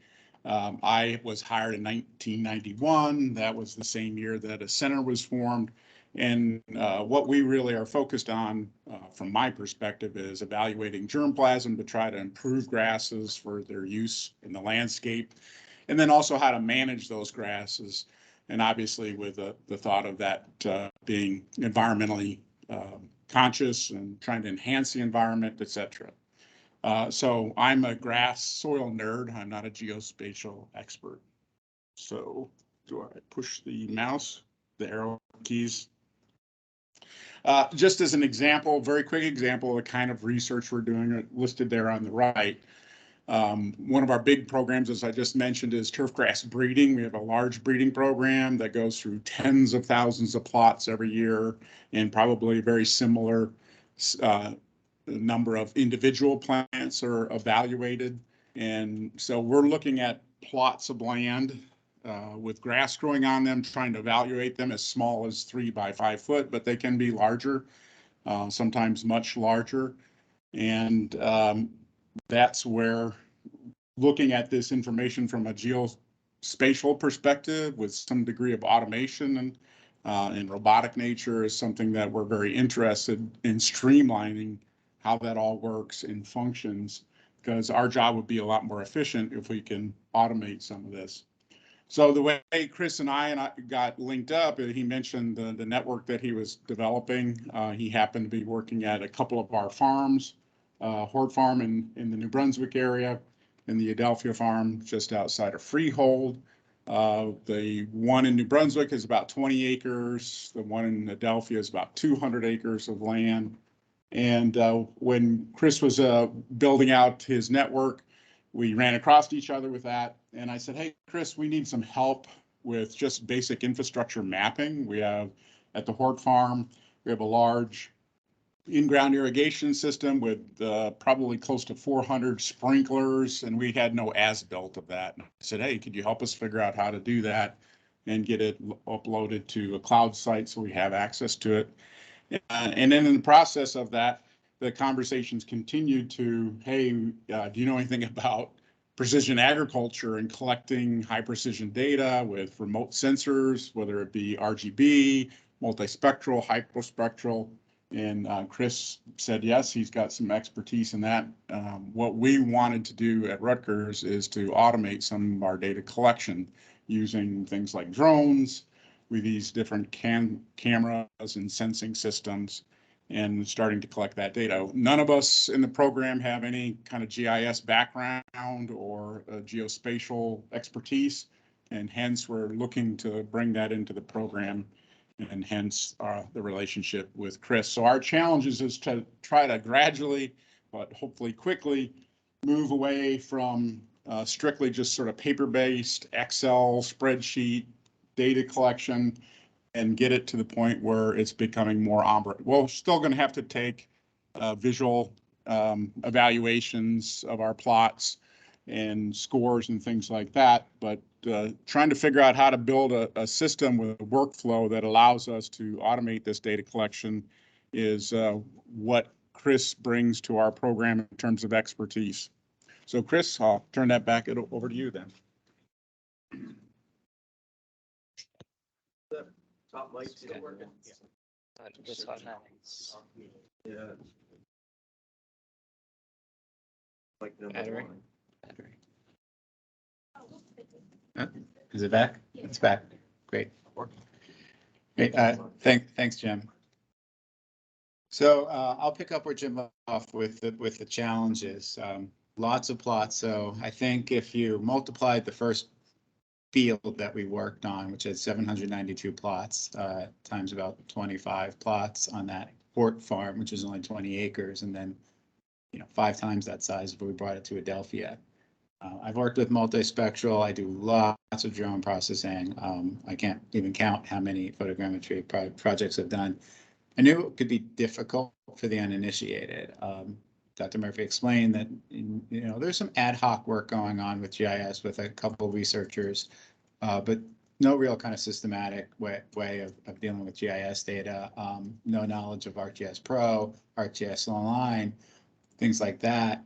I was hired in 1991. That was the same year that a center was formed. And what we really are focused on, from my perspective, is evaluating germplasm to try to improve grasses for their use in the landscape, and then also how to manage those grasses. And obviously with the thought of that being environmentally conscious and trying to enhance the environment, etc. So I'm a grass soil nerd. I'm not a geospatial expert. So do I push the mouse, the arrow keys? Just as an example, very quick example of the kind of research we're doing listed there on the right. One of our big programs, as I just mentioned, is turfgrass breeding. We have a large breeding program that goes through tens of thousands of plots every year, and probably a very similar number of individual plants are evaluated. And so we're looking at plots of land with grass growing on them, trying to evaluate them as small as 3 by 5 foot, but they can be larger, sometimes much larger. And that's where looking at this information from a geospatial perspective with some degree of automation and robotic nature is something that we're very interested in streamlining how that all works and functions, because our job would be a lot more efficient if we can automate some of this. So the way Chris and I got linked up, he mentioned the network that he was developing. He happened to be working at a couple of our farms, Hort Farm in the New Brunswick area, and the Adelphia Farm just outside of Freehold. The one in New Brunswick is about 20 acres. The one in Adelphia is about 200 acres of land. And when Chris was building out his network, we ran across each other with that. And I said, hey, Chris, we need some help with just basic infrastructure mapping. We have at the Hort Farm, we have a large in-ground irrigation system with probably close to 400 sprinklers, and we had no as-built of that. And I said, hey, could you help us figure out how to do that and get it uploaded to a cloud site so we have access to it? And then in the process of that, the conversations continued to, hey, do you know anything about precision agriculture and collecting high precision data with remote sensors, whether it be RGB, multispectral, hyperspectral? And Chris said, yes, he's got some expertise in that. What we wanted to do at Rutgers is to automate some of our data collection using things like drones with these different cameras and sensing systems, and starting to collect that data. None of us in the program have any kind of GIS background or geospatial expertise, and hence we're looking to bring that into the program, and hence the relationship with Chris. So our challenge is to try to gradually, but hopefully quickly, move away from strictly just sort of paper-based Excel spreadsheet data collection and get it to the point where it's becoming more ombre. Well, we're still going to have to take visual evaluations of our plots and scores and things like that, but trying to figure out how to build a system with a workflow that allows us to automate this data collection is what Chris brings to our program in terms of expertise. So Chris, I'll turn that back over to you then. Top light still working? Yeah. Like Battery. Is it back? It's back. Great. Great. Thanks, Jim. So I'll pick up where Jim left off with the challenges. lots of plots. So I think if you multiplied the first field that we worked on, which had 792 plots, times about 25 plots on that port farm, which is only 20 acres, and then 5 times that size if we brought it to Adelphia. I've worked with multispectral. I do lots of drone processing. I can't even count how many photogrammetry projects I've done. I knew it could be difficult for the uninitiated. Dr. Murphy explained that there's some ad hoc work going on with GIS with a couple of researchers, but no real kind of systematic way of dealing with GIS data. No knowledge of ArcGIS Pro, ArcGIS Online, things like that.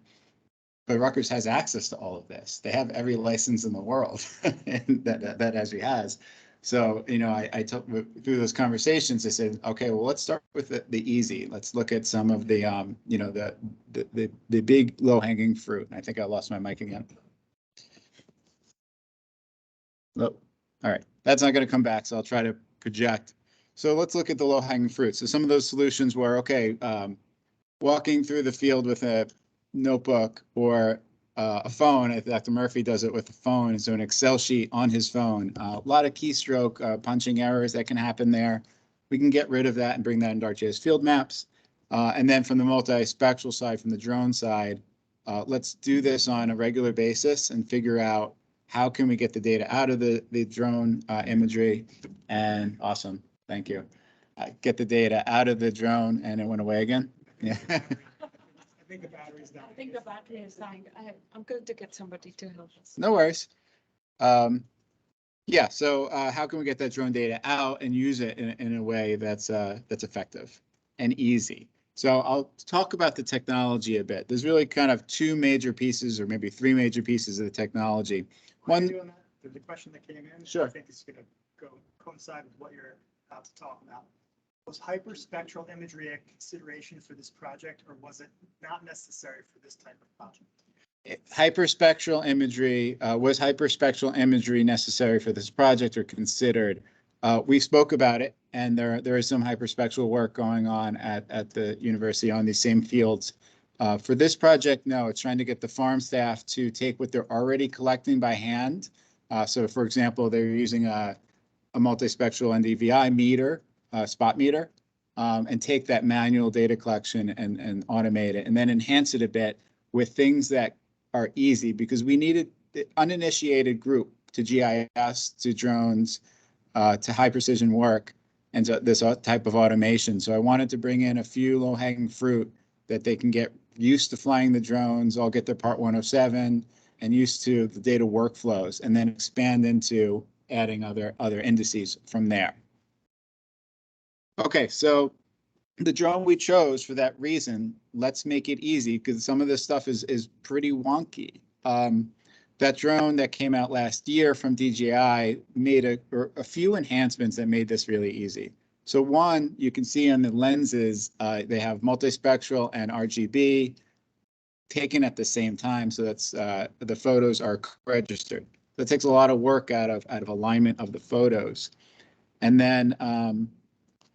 But Rutgers has access to all of this. They have every license in the world that Esri has. So, I took through those conversations, I said, okay, well, let's start with the easy. Let's look at some of the, the big low hanging fruit. And I think I lost my mic again. Oh, all right. That's not going to come back. So I'll try to project. So let's look at the low hanging fruit. So some of those solutions were, okay, walking through the field with a notebook or a phone. Dr. Murphy does it with a phone. So an Excel sheet on his phone. A lot of keystroke punching errors that can happen there. We can get rid of that and bring that into ArcGIS field maps. And then from the multispectral side, from the drone side, let's do this on a regular basis and figure out how can we get the data out of the drone imagery. And awesome, thank you. Get the data out of the drone, and it went away again. Yeah. I think the battery's down. I think the battery is dying. I'm going to get somebody to help us. No worries. Yeah, so how can we get that drone data out and use it in a way that's effective and easy? So I'll talk about the technology a bit. There's really kind of 2 major pieces, or maybe 3 major pieces of the technology. One, the question that came in, Sure. I think is going to coincide with what you're about to talk about. Was hyperspectral imagery a consideration for this project, or was it not necessary for this type of project? Hyperspectral imagery, was hyperspectral imagery necessary for this project or considered? We spoke about it, and there is some hyperspectral work going on at the university on these same fields. For this project, no, it's trying to get the farm staff to take what they're already collecting by hand. So for example, they're using a multispectral NDVI meter, spot meter, and take that manual data collection and automate it, and then enhance it a bit with things that are easy, because we needed the uninitiated group to GIS, to drones, to high precision work, and to this type of automation. So I wanted to bring in a few low hanging fruit that they can get used to flying the drones, all get their Part 107 and used to the data workflows, and then expand into adding other indices from there. Okay, so the drone we chose for that reason, let's make it easy, because some of this stuff is pretty wonky. That drone that came out last year from DJI made a few enhancements that made this really easy. So one, you can see on the lenses, they have multispectral and RGB taken at the same time. So that's the photos are registered. That takes a lot of work out of alignment of the photos. And then,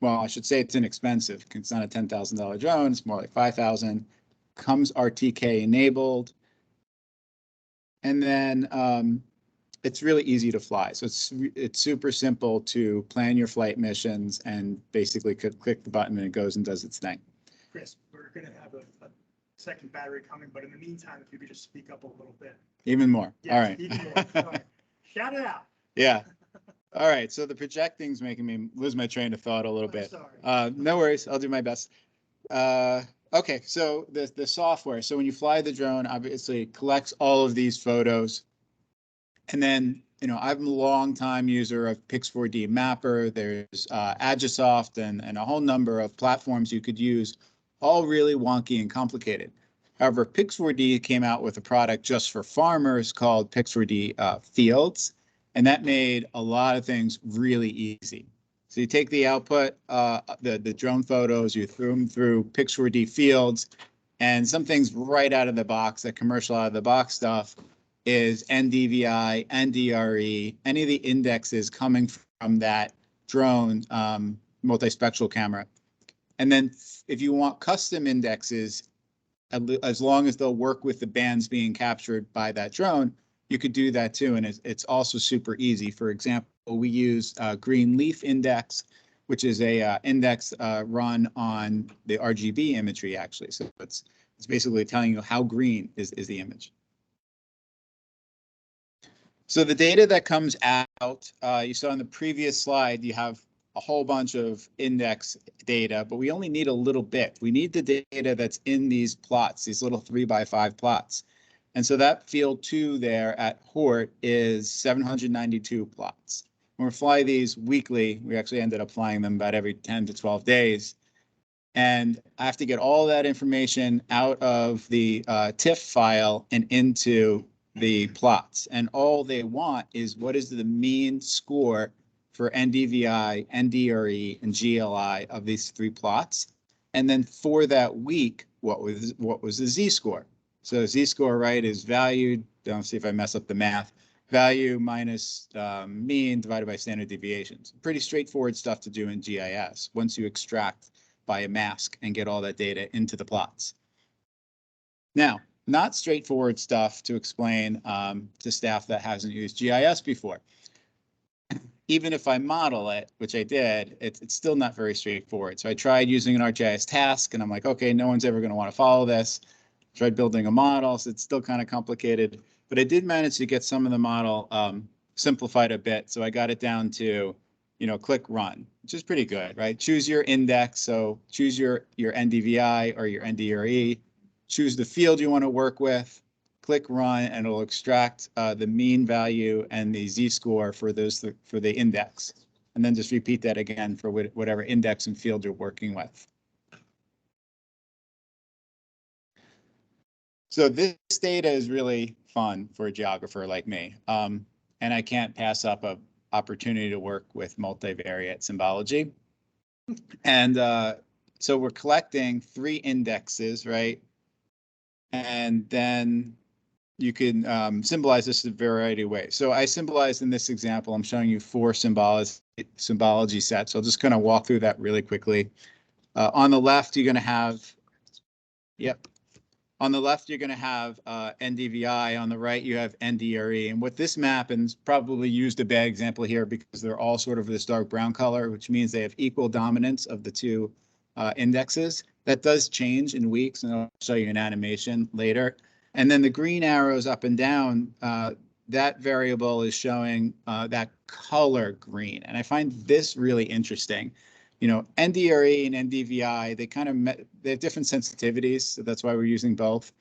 well, I should say it's inexpensive. It's not a $10,000 drone. It's more like $5,000. Comes RTK enabled. And then it's really easy to fly. So it's super simple to plan your flight missions and basically click the button and it goes and does its thing. Chris, we're going to have a second battery coming, but in the meantime, if you could just speak up a little bit. Even more. Yes, all right. Even more. Sorry. Shout it out. Yeah. All right. So the projecting's making me lose my train of thought a little bit. Sorry. No worries. I'll do my best. Okay. So the software. So when you fly the drone, obviously it collects all of these photos. And then, I'm a long time user of Pix4D Mapper. There's Agisoft and a whole number of platforms you could use, all really wonky and complicated. However, Pix4D came out with a product just for farmers called Pix4D Fields, and that made a lot of things really easy. So you take the output, the drone photos, you throw them through Pix4D Fields, and some things right out of the box, that commercial out of the box stuff, is NDVI, NDRE, any of the indexes coming from that drone multispectral camera. And then if you want custom indexes, as long as they'll work with the bands being captured by that drone, you could do that too. And it's also super easy. For example, we use Green Leaf Index, which is a index run on the RGB imagery, actually. So it's basically telling you how green is the image. So the data that comes out, you saw on the previous slide, you have a whole bunch of index data, but we only need a little bit. We need the data that's in these plots, these little 3x5 plots. And so that field 2 there at Hort is 792 plots. When we fly these weekly, we actually ended up flying them about every 10 to 12 days. And I have to get all that information out of the TIFF file and into the plots. And all they want is what is the mean score for NDVI, NDRE, and GLI of these 3 plots. And then for that week, what was the Z-score? So Z-score, right, is valued, don't see if I mess up the math, value minus mean divided by standard deviations. Pretty straightforward stuff to do in GIS once you extract by a mask and get all that data into the plots. Now, not straightforward stuff to explain to staff that hasn't used GIS before. Even if I model it, which I did, it's still not very straightforward. So I tried using an ArcGIS task, and I'm like, okay, no one's ever going to want to follow this. Tried building a model, so it's still kind of complicated. But I did manage to get some of the model simplified a bit. So I got it down to, click run, which is pretty good, right? Choose your index. So choose your NDVI or your NDRE. Choose the field you want to work with. Click run, and it'll extract the mean value and the Z-score for the index. And then just repeat that again for whatever index and field you're working with. So this data is really fun for a geographer like me. And I can't pass up an opportunity to work with multivariate symbology. And so we're collecting 3 indexes, right? And then you can symbolize this in a variety of ways. So I symbolized in this example, I'm showing you 4 symbology sets. So I'll just kind of walk through that really quickly. On the left, you're going to have, on the left, you're going to have NDVI. On the right, you have NDRE. And what this map, and probably used a bad example here because they're all sort of this dark brown color, which means they have equal dominance of the 2 indexes. That does change in weeks, and I'll show you an animation later. And then the green arrows up and down, that variable is showing that color green. And I find this really interesting. NDRE and NDVI, they have different sensitivities, so that's why we're using both.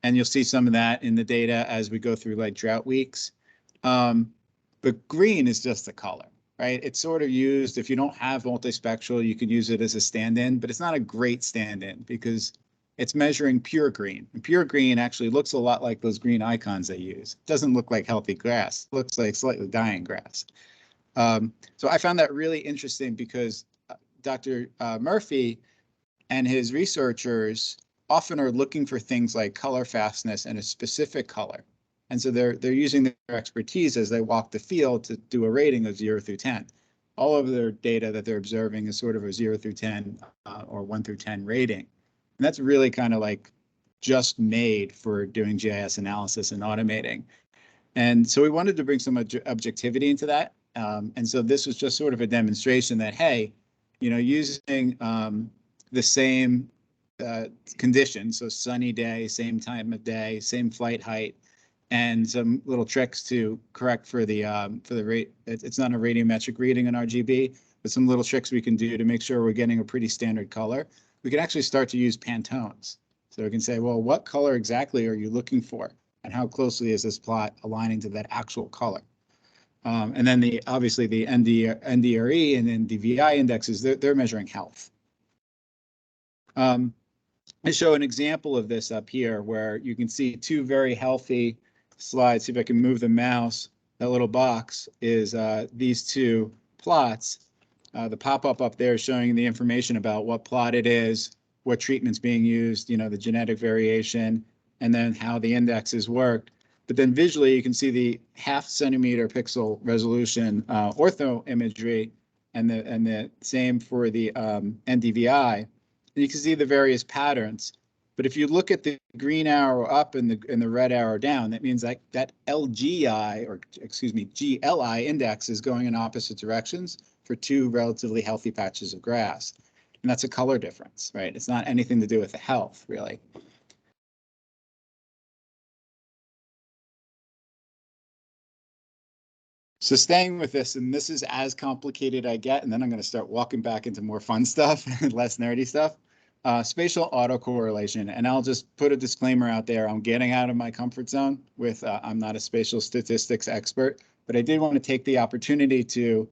And you'll see some of that in the data as we go through like drought weeks. But green is just the color, right? It's sort of used, if you don't have multispectral, you can use it as a stand-in, but it's not a great stand-in because it's measuring pure green. And pure green actually looks a lot like those green icons they use. It doesn't look like healthy grass. It looks like slightly dying grass. So I found that really interesting because Dr. Murphy and his researchers often are looking for things like color fastness and a specific color. And so they're using their expertise as they walk the field to do a rating of 0 through 10. All of their data that they're observing is sort of a 0 through 10 or 1 through 10 rating. And that's really kind of like just made for doing GIS analysis and automating. And so we wanted to bring some objectivity into that. And so this was just sort of a demonstration that, hey, using the same conditions, so sunny day, same time of day, same flight height, and some little tricks to correct for the rate. It's not a radiometric reading in RGB, but some little tricks we can do to make sure we're getting a pretty standard color. We can actually start to use Pantones. So we can say, well, what color exactly are you looking for? And how closely is this plot aligning to that actual color? And then obviously the NDRE and NDVI indexes, they're measuring health. I show an example of this up here where you can see 2 very healthy slides. See if I can move the mouse. That little box is these 2 plots. The pop-up up there is showing the information about what plot it is, what treatment's being used, the genetic variation, and then how the indexes worked. But then visually, you can see the 0.5 centimeter pixel resolution ortho imagery, and the same for the NDVI. And you can see the various patterns. But if you look at the green arrow up and the red arrow down, that means that LGI, or excuse me, GLI index is going in opposite directions for two relatively healthy patches of grass. And that's a color difference, right? It's not anything to do with the health, really. So staying with this, and this is as complicated I get, and then I'm going to start walking back into more fun stuff and less nerdy stuff. Spatial autocorrelation, and I'll just put a disclaimer out there. I'm getting out of my comfort zone with, I'm not a spatial statistics expert, but I did want to take the opportunity to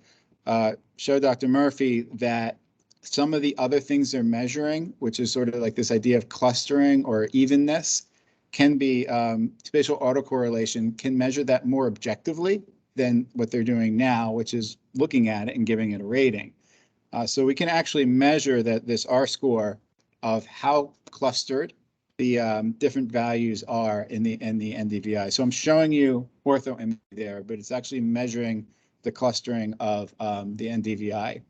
show Dr. Murphy that some of the other things they're measuring, which is sort of like this idea of clustering or evenness, can be spatial autocorrelation can measure that more objectively than what they're doing now, which is looking at it and giving it a rating. So we can actually measure that this R-score of how clustered the different values are in the NDVI. So I'm showing you ortho image there, but it's actually measuring the clustering of the NDVI.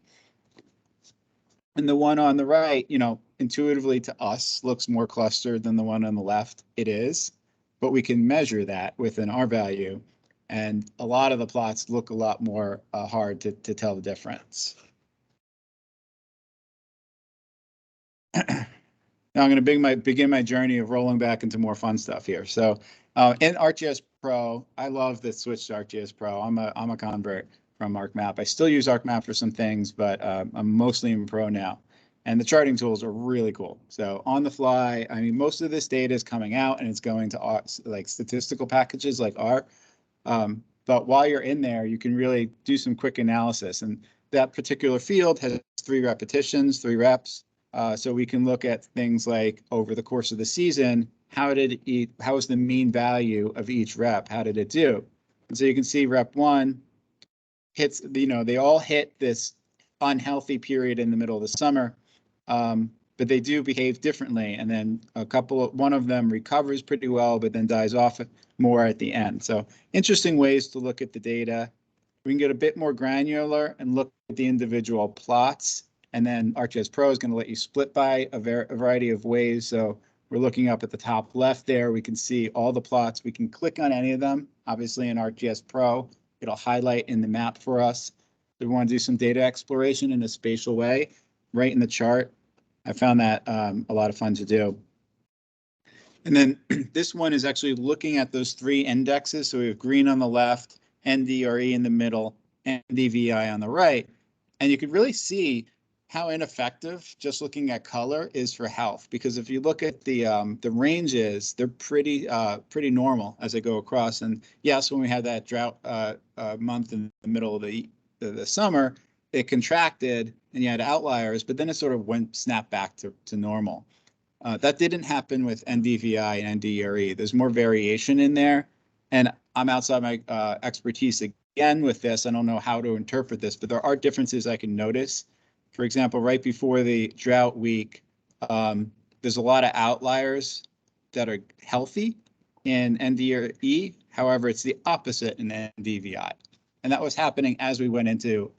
And the one on the right, you know, intuitively to us looks more clustered than the one on the left. It is, but we can measure that with an R value. And a lot of the plots look a lot more hard to tell the difference. Now I'm going to begin my journey of rolling back into more fun stuff here. So in ArcGIS Pro, I love the switch to ArcGIS Pro. I'm a convert from ArcMap. I still use ArcMap for some things, but I'm mostly in Pro now. And the charting tools are really cool. So on the fly, I mean, most of this data is coming out and it's going to like statistical packages like R. But while you're in there, you can really do some quick analysis. And that particular field has 3 repetitions, 3 reps. So we can look at things like over the course of the season, how was the mean value of each rep? How did it do? And so you can see rep 1 hits, you know, they all hit this unhealthy period in the middle of the summer, but they do behave differently. And then one of them recovers pretty well, but then dies off more at the end. So interesting ways to look at the data. We can get a bit more granular and look at the individual plots. And then ArcGIS Pro is going to let you split by a variety of ways. So we're looking up at the top left there. We can see all the plots. We can click on any of them. Obviously in ArcGIS Pro, it'll highlight in the map for us. If we want to do some data exploration in a spatial way, right in the chart. I found that a lot of fun to do. And then this one is actually looking at those 3 indexes. So we have green on the left, NDRE in the middle, and NDVI on the right. And you could really see how ineffective just looking at color is for health, because if you look at the ranges, they're pretty normal as they go across. And yes, when we had that drought month in the middle of the summer, it contracted and you had outliers, but then it sort of snapped back to normal. That didn't happen with NDVI and NDRE. There's more variation in there, and I'm outside my expertise again with this. I don't know how to interpret this, but there are differences I can notice. For example, right before the drought week, there's a lot of outliers that are healthy in NDRE. However, it's the opposite in NDVI. And that was happening as we went into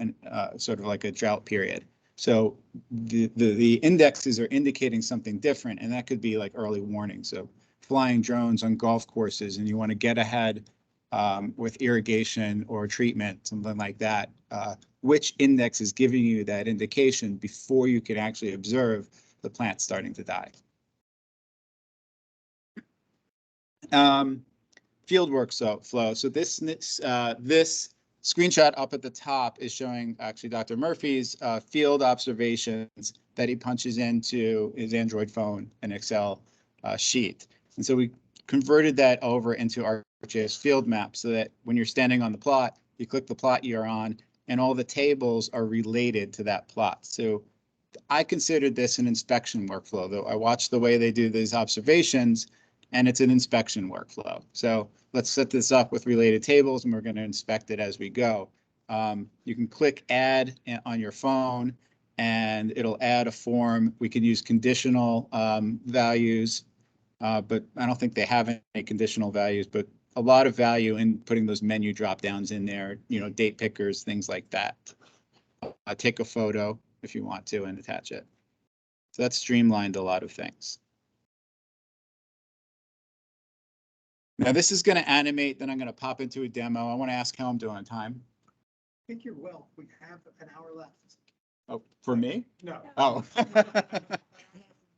sort of like a drought period. So the indexes are indicating something different, and that could be like early warning. So flying drones on golf courses, and you want to get ahead with irrigation or treatment, something like that. Which index is giving you that indication before you can actually observe the plant starting to die? Fieldwork flow. So this screenshot up at the top is showing actually Dr. Murphy's field observations that he punches into his Android phone, an Excel sheet. And so we converted that over into our ArcGIS field map so that when you're standing on the plot, you click the plot you're on, and all the tables are related to that plot. So I considered this an inspection workflow, though I watched the way they do these observations, and it's an inspection workflow. So let's set this up with related tables, and we're going to inspect it as we go. You can click add on your phone, and it'll add a form. We can use conditional values, but I don't think they have any conditional values, but a lot of value in putting those menu drop downs in there, you know, date pickers, things like that. Take a photo if you want to and attach it. So that's streamlined a lot of things. Now this is going to animate, then I'm going to pop into a demo. I want to ask how I'm doing on time. I think you're well. We have an hour left. Oh, for me? No. Oh. Total,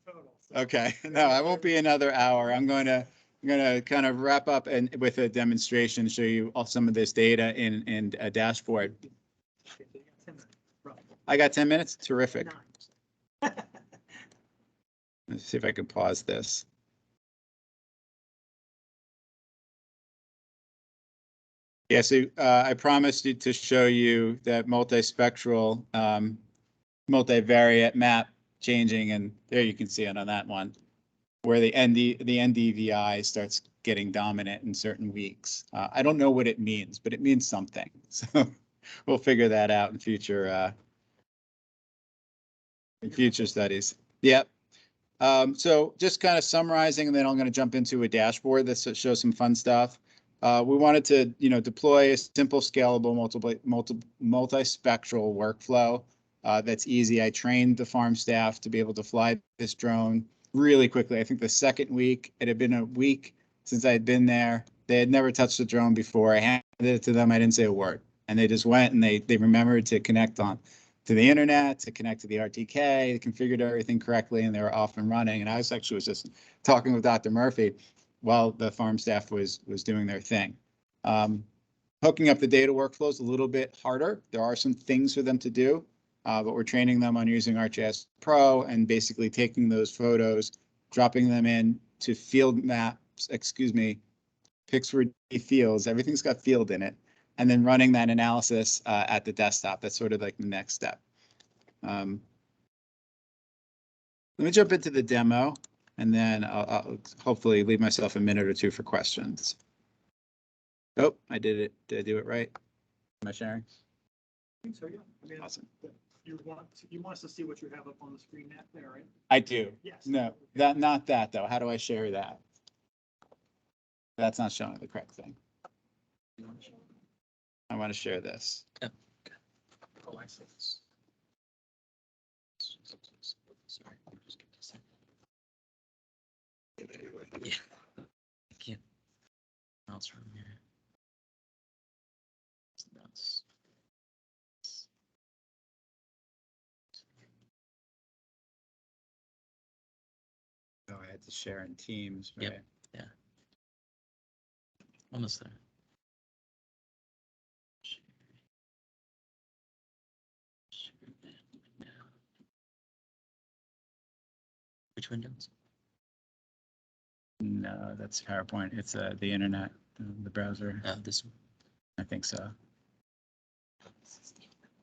so- Okay, no, I won't be another hour. I'm gonna kind of wrap up and with a demonstration, show you all some of this data in a dashboard. I got 10 minutes? Terrific. Let's see if I can pause this. Yeah, so I promised to show you that multispectral, multivariate map changing, and there you can see it on that one, where the NDVI starts getting dominant in certain weeks. I don't know what it means, but it means something. So we'll figure that out in future studies. Yep. So just kind of summarizing, and then I'm going to jump into a dashboard that shows some fun stuff. We wanted to, deploy a simple, scalable, multispectral workflow that's easy. I trained the farm staff to be able to fly this drone really quickly. I think the second week, it had been a week since I had been there. They had never touched a drone before. I handed it to them. I didn't say a word, and they just went and they remembered to connect on to the internet, to connect to the RTK, they configured everything correctly, and they were off and running. And I was just talking with Dr. Murphy while the farm staff was doing their thing. Hooking up the data workflow is a little bit harder. There are some things for them to do, but we're training them on using ArcGIS Pro and basically taking those photos, dropping them in to field maps, Pixel fields. Everything's got field in it, and then running that analysis at the desktop. That's sort of like the next step. Let me jump into the demo, and then I'll hopefully leave myself a minute or two for questions. Oh, I did it. Did I do it right? Am I sharing? I think so, yeah. I mean, Awesome. you want us to see what you have up on the screen there, right? I do. Yes. No, not that though. How do I share that? That's not showing the correct thing. I want to share this. Oh, I see. Sorry. Just give me a second. Yeah. Thank you. Mouse from here. Mouse. Oh, I had to share in Teams, Yep. right? Yeah. Almost there. Which windows? No, that's PowerPoint. It's the internet, the browser. This one. I think so.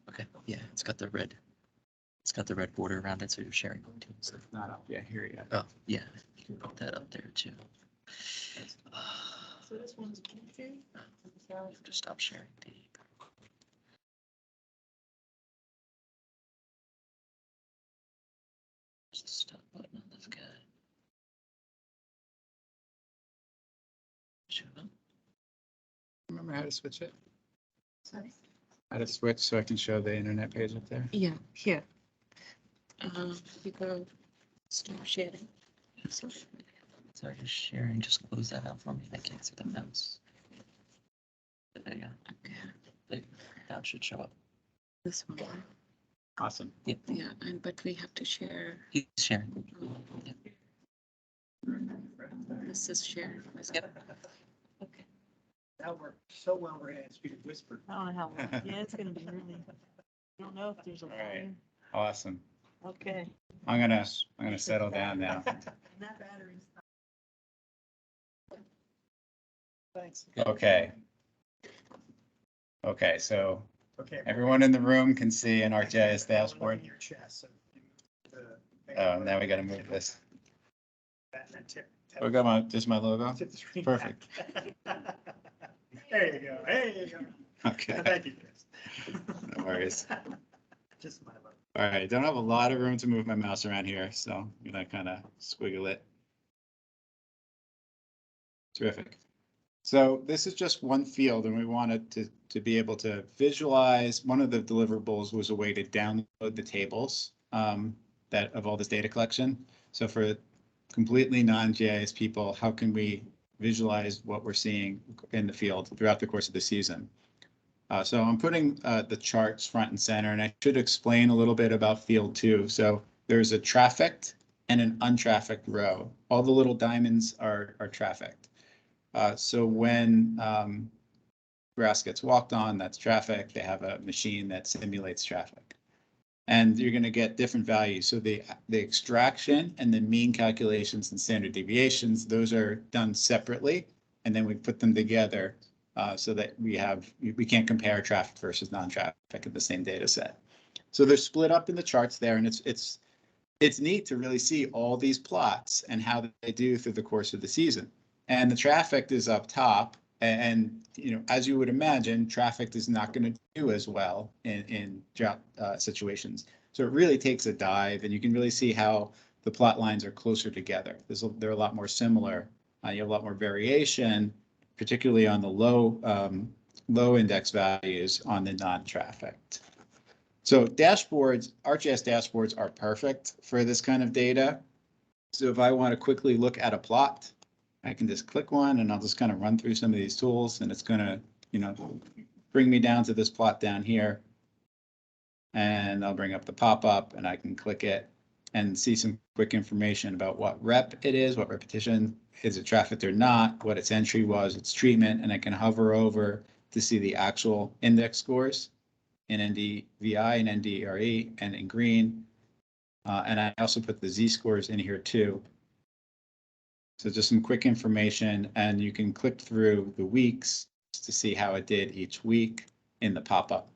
Okay. Yeah, it's got the red. It's got the red border around it, so you're sharing too. So. Not up yet. Here yet. Oh, yeah. You can put that up there too. So this one's empty. Just stop sharing the. Just stop button on this guy. Show them. Remember how to switch it? Sorry. How to switch so I can show the internet page up there? Yeah, here. You go start sharing. Sorry, just sharing. Just close that out for me. I can't see the mouse. There you go. Okay. There, now it should show up. This one. Awesome. Yep. Yeah, but we have to share. He's sharing. Yep. This is share. Yep. Okay. That worked so well, we're gonna ask you to whisper. I don't know how long. Yeah, it's gonna be really, I don't know if there's a. All right. volume. Awesome. Okay. I'm gonna settle down now. And that battery's. Thanks. Okay. Okay, so Okay. everyone in the room can see an ArcGIS dashboard. Your chest. So Oh, now we gotta move this. Tip We got just my logo? the screen Perfect. back. There you go. Hey, you go. Okay, Thank you, Chris. no worries. Just my love. All right, don't have a lot of room to move my mouse around here, so I'm gonna kind of squiggle it. Terrific. So this is just one field, and we wanted to be able to visualize. One of the deliverables was a way to download the tables that of all this data collection. So for completely non-GIS people, how can we visualize what we're seeing in the field throughout the course of the season. So I'm putting the charts front and center, and I should explain a little bit about field 2. So there's a trafficked and an untrafficked row. All the little diamonds are trafficked. So when grass gets walked on, that's traffic. They have a machine that simulates traffic. And you're going to get different values. So the extraction and the mean calculations and standard deviations, those are done separately. And then we put them together so that we can't compare traffic versus non-traffic in the same data set. So they're split up in the charts there, and it's neat to really see all these plots and how they do through the course of the season. And the traffic is up top, and as you would imagine, traffic is not going to do as well in drought situations. So it really takes a dive, and you can really see how the plot lines are closer together. They're a lot more similar. You have a lot more variation, particularly on the low index values on the non-trafficked. So dashboards, ArcGIS dashboards are perfect for this kind of data. So if I want to quickly look at a plot, I can just click one and I'll just kind of run through some of these tools, and it's going to, bring me down to this plot down here. And I'll bring up the pop-up and I can click it and see some quick information about what rep it is, what repetition, is it trafficked or not, what its entry was, its treatment, and I can hover over to see the actual index scores in NDVI and NDRE and in green. And I also put the Z-scores in here too. So just some quick information, and you can click through the weeks to see how it did each week in the pop-up.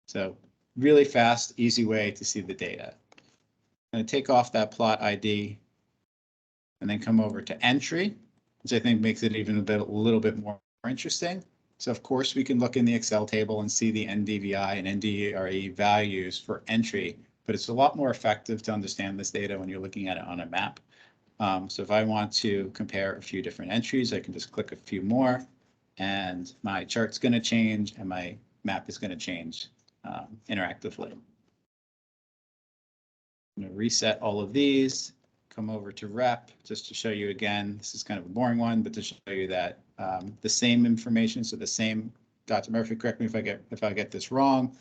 So really fast, easy way to see the data. I'm going to take off that plot ID and then come over to entry, which I think makes it even a little bit more interesting. So of course we can look in the Excel table and see the NDVI and NDRE values for entry, but it's a lot more effective to understand this data when you're looking at it on a map. So if I want to compare a few different entries, I can just click a few more, and my chart's going to change and my map is going to change interactively. I'm going to reset all of these, come over to rep just to show you again. This is kind of a boring one, but to show you that the same information, so the same, Dr. Murphy, correct me if I get this wrong,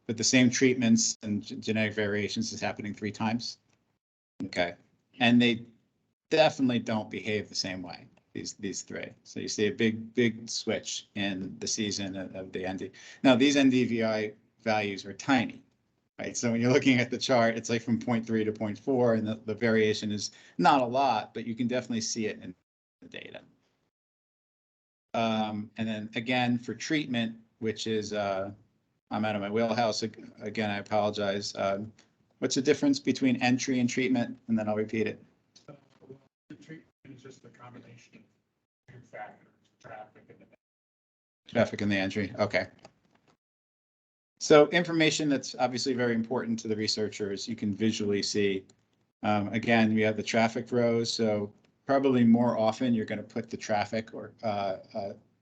but the same treatments and genetic variations is happening 3 times. Okay, and they definitely don't behave the same way, these 3. So you see a big switch in the season of the ND. Now these NDVI values are tiny, right? So when you're looking at the chart, it's like from 0.3 to 0.4, and the variation is not a lot, but you can definitely see it in the data. And then again, for treatment, which is, I'm out of my wheelhouse. Again, I apologize. What's the difference between entry and treatment? And then I'll repeat it. The treatment is just the combination of 2 factors, traffic and the entry. Okay. So information that's obviously very important to the researchers, you can visually see. Again, we have the traffic rows. So probably more often you're going to put the traffic or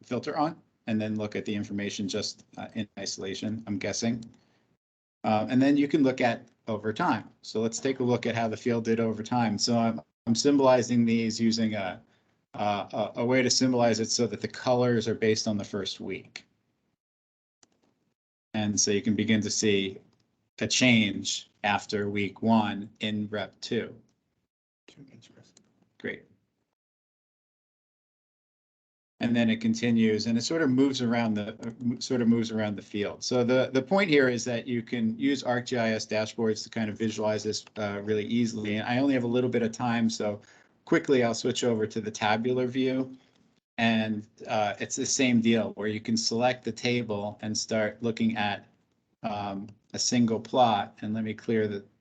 filter on and then look at the information just in isolation, I'm guessing. And then you can look at over time. So let's take a look at how the field did over time. So I'm symbolizing these using a way to symbolize it so that the colors are based on the first week. And so you can begin to see a change after week 1 in rep 2. Great. And then it continues, and it sort of moves around the field. So the point here is that you can use ArcGIS dashboards to kind of visualize this really easily. And I only have a little bit of time, so quickly I'll switch over to the tabular view. And it's the same deal where you can select the table and start looking at a single plot. And let me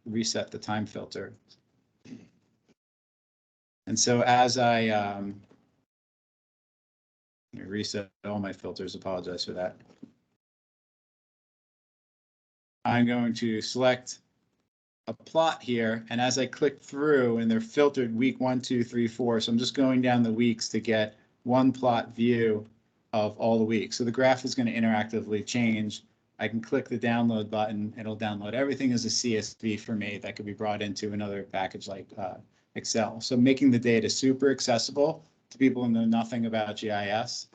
reset the time filter. And so as I let me reset all my filters, apologize for that. I'm going to select a plot here, and as I click through, and they're filtered week 1, 2, 3, 4, so I'm just going down the weeks to get one plot view of all the weeks. So the graph is going to interactively change. I can click the download button, it'll download everything as a CSV for me that could be brought into another package like Excel. So making the data super accessible to people who know nothing about GIS.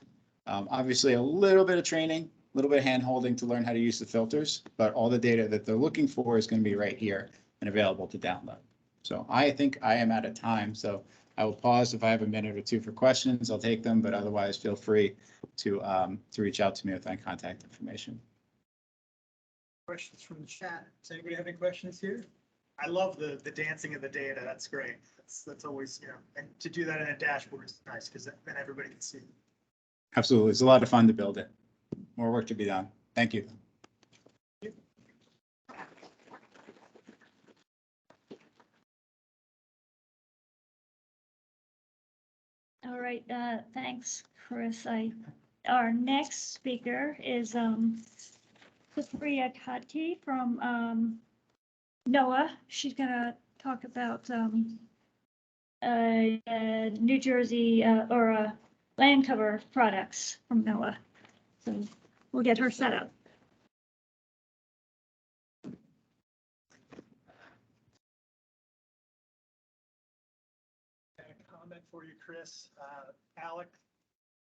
Obviously, a little bit of training, a little bit of hand holding to learn how to use the filters, but all the data that they're looking for is going to be right here and available to download. So I think I am out of time, so I will pause. If I have a minute or two for questions, I'll take them, but otherwise feel free to reach out to me with my contact information. Questions from the chat? Does anybody have any questions here? I love the dancing of the data. That's great. That's always, you know, and to do that in a dashboard is nice because then everybody can see. Absolutely. It's a lot of fun to build it. More work to be done. Thank you. All right, thanks, Chris. Our next speaker is Supriya Katti from NOAA. She's gonna talk about New Jersey or land cover products from NOAA. So we'll get her set up. Comment for you, Chris. Alec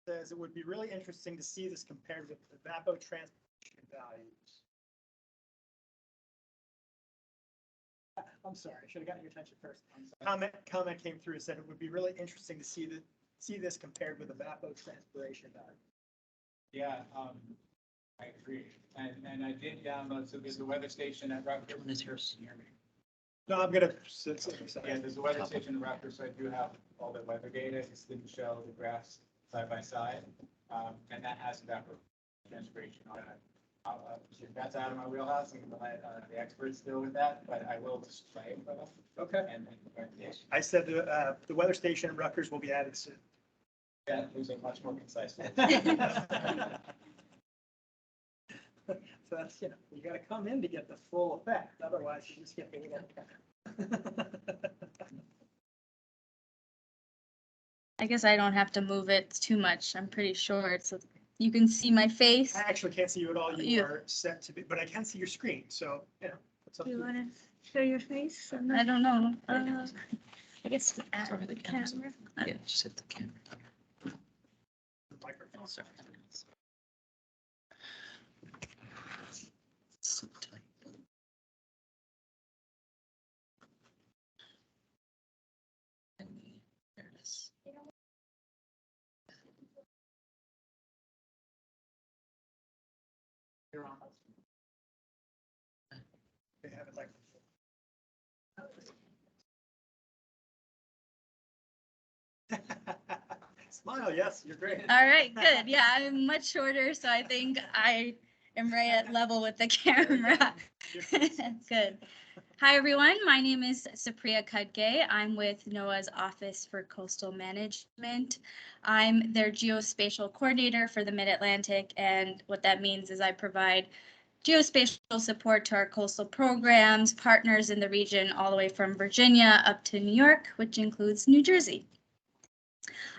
says it would be really interesting to see this compared with the evapotranspiration values. I'm sorry, I should have gotten your attention first. Comment came through and said it would be really interesting to see this compared with evapotranspiration values. Yeah, I agree. And I did download, so there's a weather station at Rutgers. When is yours? No, I'm gonna. Yeah, there's a weather station in Rutgers, so I do have all the weather data. It just didn't show the graphs side by side. And that has evapotranspiration on it. That's out of my wheelhouse. I'm gonna let the experts deal with that, but I will display it for them. Okay. And I said the weather station in Rutgers will be added soon. yeah, those are much more concise. So that's, you know, you gotta come in to get the full effect, otherwise you just get the little. I guess I don't have to move it too much. I'm pretty short, so you can see my face. I actually can't see you at all. You You- are set to be, but I can see your screen, so, you know. It's up Do to you you. want to show your face? I don't know. I guess at Sorry, the the camera's- camera. Yeah, just hit the camera. Microphone. Sorry. So tight. There it is. You're on. They have it like. Smile, yes, you're great. All right, good. Yeah, I'm much shorter, so I think I am right at level with the camera. Good. Hi, everyone. My name is Supriya Kudge. I'm with NOAA's Office for Coastal Management. I'm their geospatial coordinator for the Mid-Atlantic, and what that means is I provide geospatial support to our coastal programs, partners in the region, all the way from Virginia up to New York, which includes New Jersey.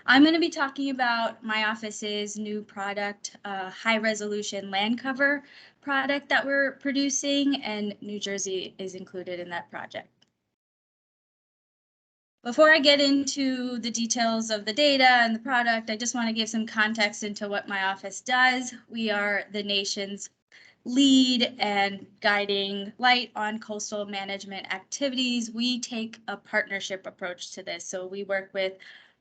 I'm going to be talking about my office's new product, high resolution land cover product that we're producing, and New Jersey is included in that project. Before I get into the details of the data and the product, I just want to give some context into what my office does. We are the nation's lead and guiding light on coastal management activities. We take a partnership approach to this. So we work with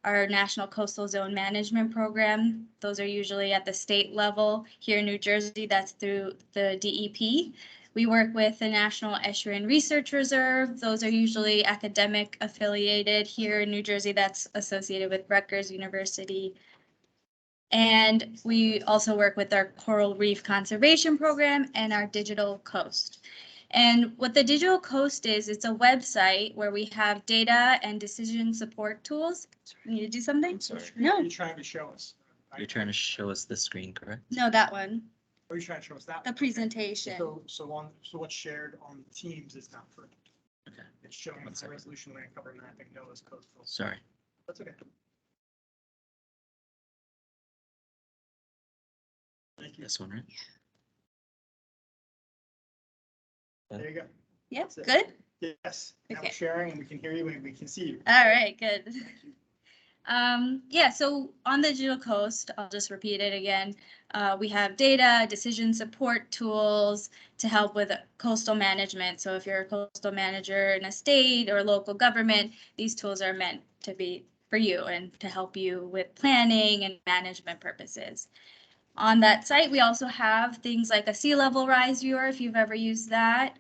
our National Coastal Zone Management Program. Those are usually at the state level. Here in New Jersey, that's through the DEP. We work with the National Estuarine Research Reserve. Those are usually academic affiliated. Here in New Jersey, that's associated with Rutgers University. And we also work with our Coral Reef Conservation Program and our Digital Coast. And what the Digital Coast is, it's a website where we have data and decision support tools. You need to do something? Sorry. No. You're trying to show us. You're trying to show us the screen, correct? No, that one, Are you trying to show us that? the one? presentation. So what's shared on Teams is not for, Okay. it's showing One the second. resolution land cover mapping, NOAA's coastal. Sorry. That's okay. Thank you. This one, right? There you go. Yep, That's it. good. Yes. Now we're Okay. sharing and we can hear you and we can see you. All right, good. Yeah, so on the Digital Coast, I'll just repeat it again. We have data, decision support tools to help with coastal management. So if you're a coastal manager in a state or local government, these tools are meant to be for you and to help you with planning and management purposes. On that site, we also have things like a sea level rise viewer, if you've ever used that.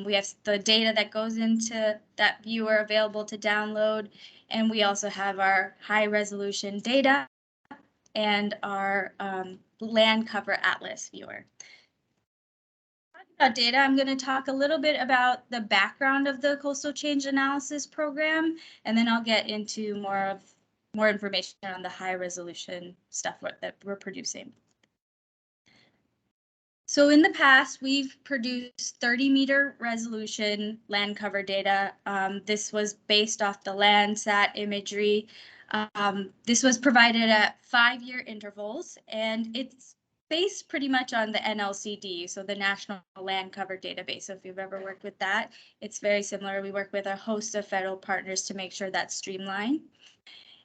We have the data that goes into that viewer available to download. And we also have our high resolution data and our land cover atlas viewer. Talking about data, I'm going to talk a little bit about the background of the Coastal Change Analysis program, and then I'll get into more information on the high resolution stuff that we're producing. So in the past, we've produced 30-meter resolution land cover data. This was based off the Landsat imagery. This was provided at 5-year intervals, and it's based pretty much on the NLCD, so the National Land Cover Database. So if you've ever worked with that, it's very similar. We work with a host of federal partners to make sure that's streamlined.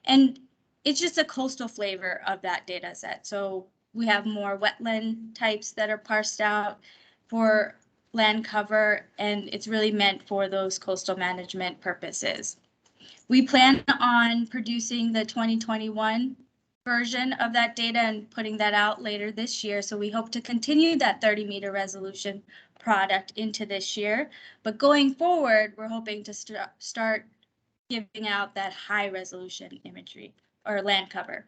And it's just a coastal flavor of that data set. So we have more wetland types that are parsed out for land cover, and it's really meant for those coastal management purposes. We plan on producing the 2021 version of that data and putting that out later this year. So we hope to continue that 30-meter resolution product into this year. But going forward, we're hoping to start giving out that high resolution imagery or land cover.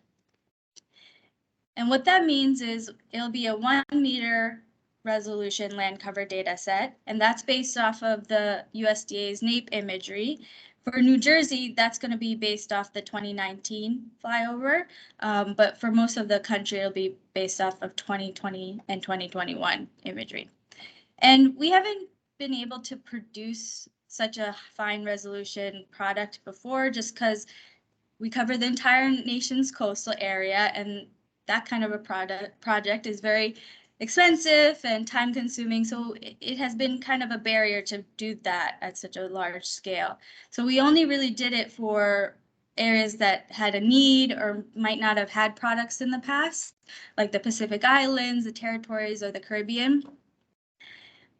And what that means is it'll be a 1-meter resolution land cover data set, and that's based off of the USDA's NAEP imagery. For New Jersey, that's going to be based off the 2019 flyover, but for most of the country, it'll be based off of 2020 and 2021 imagery. And we haven't been able to produce such a fine resolution product before, just because we cover the entire nation's coastal area, and that kind of a project is very expensive and time consuming. So it has been kind of a barrier to do that at such a large scale. So we only really did it for areas that had a need or might not have had products in the past, like the Pacific Islands, the territories, or the Caribbean.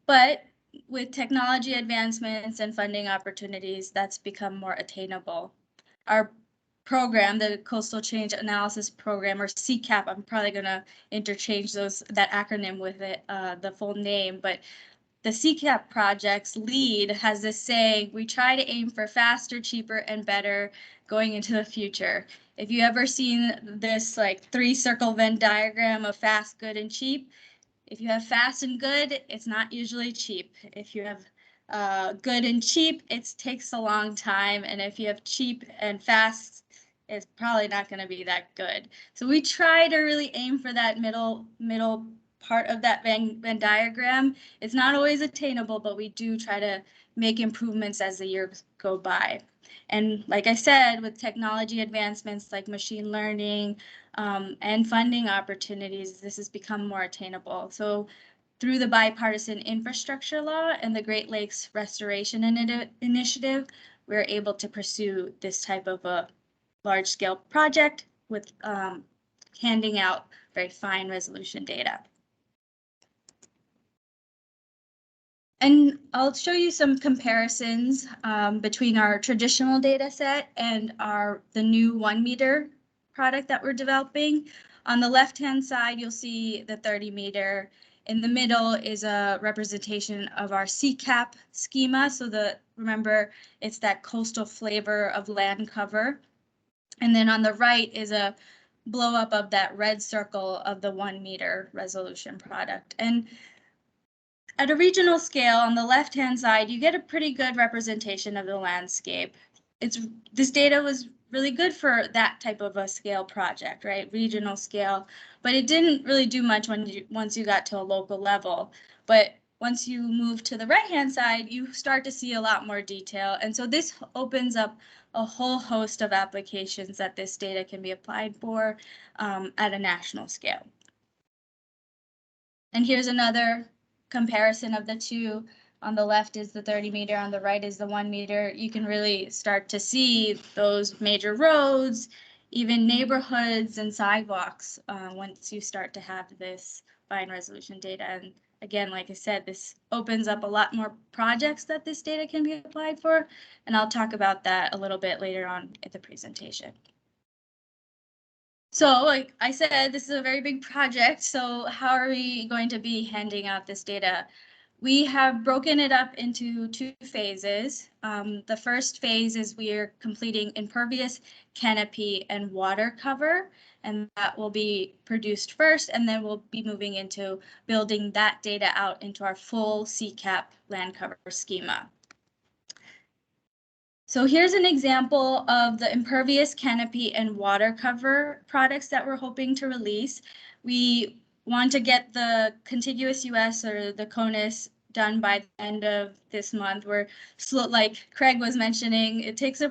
But with technology advancements and funding opportunities, that's become more attainable. Our program, the Coastal Change Analysis Program, or CCAP, I'm probably going to interchange that acronym with it, the full name, but the CCAP project's lead has this saying, we try to aim for faster, cheaper, and better going into the future. If you ever seen this like 3-circle Venn diagram of fast, good, and cheap, if you have fast and good, it's not usually cheap. If you have good and cheap, it takes a long time. And if you have cheap and fast, it's probably not going to be that good. So we try to really aim for that middle part of that Venn diagram. It's not always attainable, but we do try to make improvements as the years go by. And like I said, with technology advancements like machine learning and funding opportunities, this has become more attainable. So through the bipartisan infrastructure law and the Great Lakes Restoration Initiative, we're able to pursue this type of a large-scale project with handing out very fine resolution data. And I'll show you some comparisons between our traditional data set and the new 1-meter product that we're developing. On the left-hand side, you'll see the 30-meter. In the middle is a representation of our CCAP schema. So remember, it's that coastal flavor of land cover. And then on the right is a blow up of that red circle of the 1-meter resolution product. And at a regional scale, on the left-hand side, you get a pretty good representation of the landscape. This data was really good for that type of a scale project, right? Regional scale, but it didn't really do much once you got to a local level. But once you move to the right-hand side, you start to see a lot more detail. And so this opens up a whole host of applications that this data can be applied for at a national scale. And here's another comparison of the two. On the left is the 30-meter, on the right is the 1-meter. You can really start to see those major roads even neighborhoods and sidewalks, once you start to have this fine resolution data. And again, like I said, this opens up a lot more projects that this data can be applied for. And I'll talk about that a little bit later on in the presentation. So like I said, this is a very big project. So how are we going to be handing out this data? We have broken it up into 2 phases. The first phase is we are completing impervious canopy and water cover, and that will be produced first, and then we'll be moving into building that data out into our full CCAP land cover schema. So here's an example of the impervious canopy and water cover products that we're hoping to release. We want to get the contiguous US or the CONUS done by the end of this month. We're slow, like Craig was mentioning, it takes a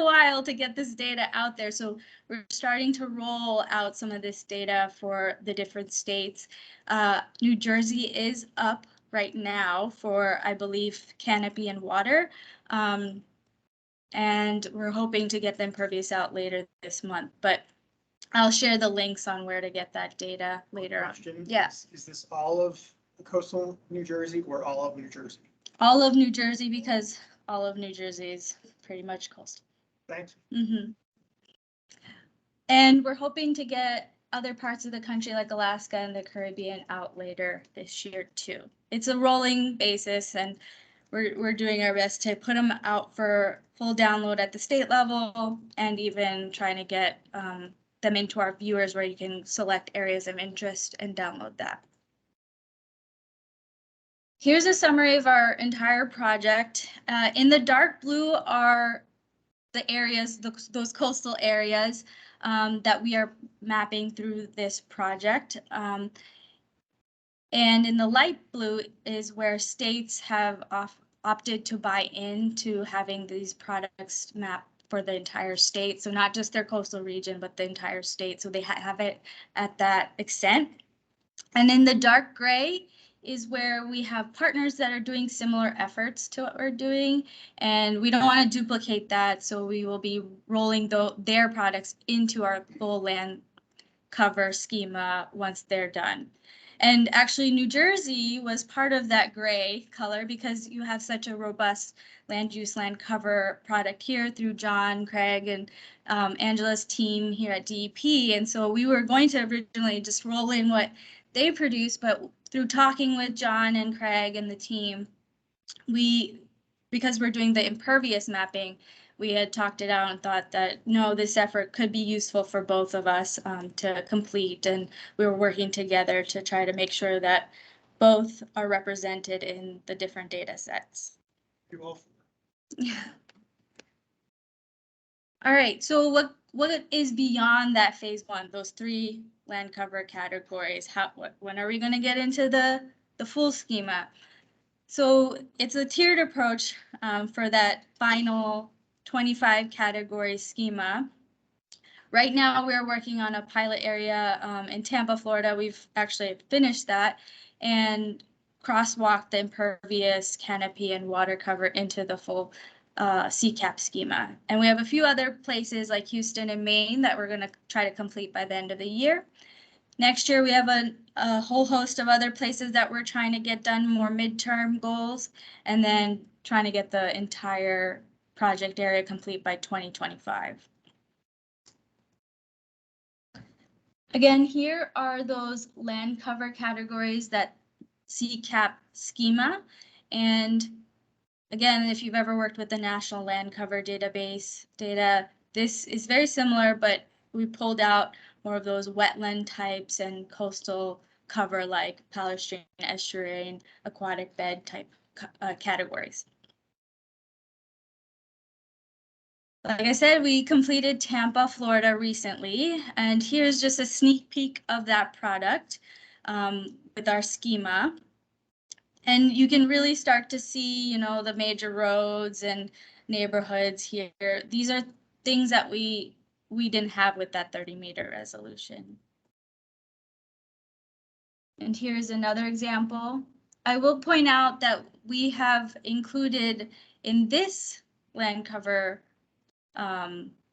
while to get this data out there. So we're starting to roll out some of this data for the different states. New Jersey is up right now for, I believe, canopy and water. And we're hoping to get the impervious out later this month, but I'll share the links on where to get that data later on. Yeah. Is this all of coastal New Jersey or all of New Jersey? All of New Jersey, because all of New Jersey is pretty much coastal. Thanks. And we're hoping to get other parts of the country like Alaska and the Caribbean out later this year too. It's a rolling basis, and we're doing our best to put them out for full download at the state level, and even trying to get them into our viewers where you can select areas of interest and download that. Here's a summary of our entire project. In the dark blue are the areas, those coastal areas that we are mapping through this project. And in the light blue is where states have opted to buy into having these products mapped for the entire state. So not just their coastal region, but the entire state. So they have it at that extent. And in the dark gray is where we have partners that are doing similar efforts to what we're doing. And we don't want to duplicate that. So we will be rolling their products into our full land cover schema once they're done. And actually, New Jersey was part of that gray color because you have such a robust land use, land cover product here through John, Craig, and Angela's team here at DEP. And so we were going to originally just roll in what they produced, but through talking with John and Craig and the team, because we're doing the impervious mapping, we had talked it out and thought that, no, this effort could be useful for both of us to complete. And we were working together to try to make sure that both are represented in the different data sets. You're all All right, so what is beyond that phase 1, those 3 land cover categories? When are we going to get into the full schema? So it's a tiered approach for that final 25 category schema. Right now, we're working on a pilot area in Tampa, Florida. We've actually finished that and crosswalked the impervious canopy and water cover into the full CCAP schema. And we have a few other places like Houston and Maine that we're going to try to complete by the end of the year. Next year, we have a whole host of other places that we're trying to get done, more midterm goals, and then trying to get the entire project area complete by 2025. Again, here are those land cover categories that CCAP schema. And again, if you've ever worked with the National Land Cover Database data, this is very similar, but we pulled out more of those wetland types and coastal cover like palustrine, estuarine, aquatic bed type categories. Like I said, we completed Tampa, Florida recently, and here's just a sneak peek of that product with our schema. And you can really start to see, you know, the major roads and neighborhoods here. These are things that we didn't have with that 30-meter resolution. And here's another example. I will point out that we have included in this land cover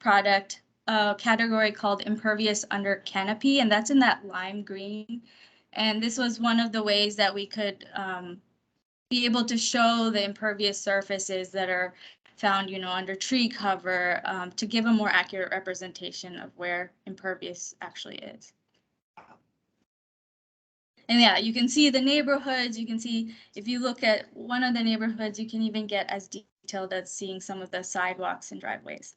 product a category called impervious under canopy, and that's in that lime green. And this was one of the ways that we could be able to show the impervious surfaces that are found, under tree cover, to give a more accurate representation of where impervious actually is. And yeah, you can see the neighborhoods. You can see if you look at one of the neighborhoods, you can even get as detailed as seeing some of the sidewalks and driveways.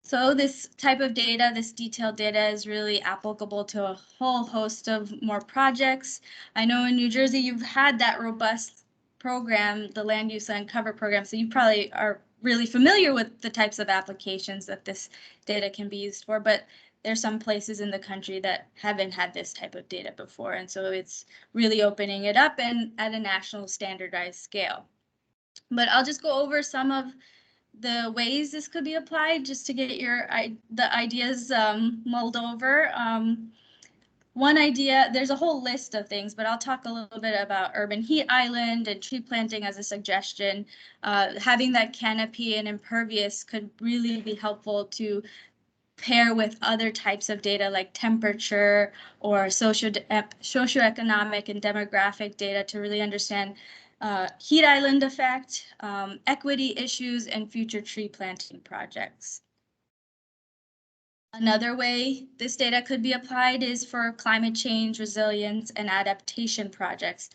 So this type of data, this detailed data, is really applicable to a whole host of more projects. I know in New Jersey, you've had that robust program, the land use land cover program, so you probably are really familiar with the types of applications that this data can be used for, but there's some places in the country that haven't had this type of data before, and so it's really opening it up and at a national standardized scale. But I'll just go over some of the ways this could be applied just to get the ideas mulled over. One idea, there's a whole list of things, but I'll talk a little bit about urban heat island and tree planting as a suggestion. Having that canopy and impervious could really be helpful to pair with other types of data like temperature or socioeconomic and demographic data to really understand heat island effect, equity issues, and future tree planting projects. Another way this data could be applied is for climate change, resilience, and adaptation projects.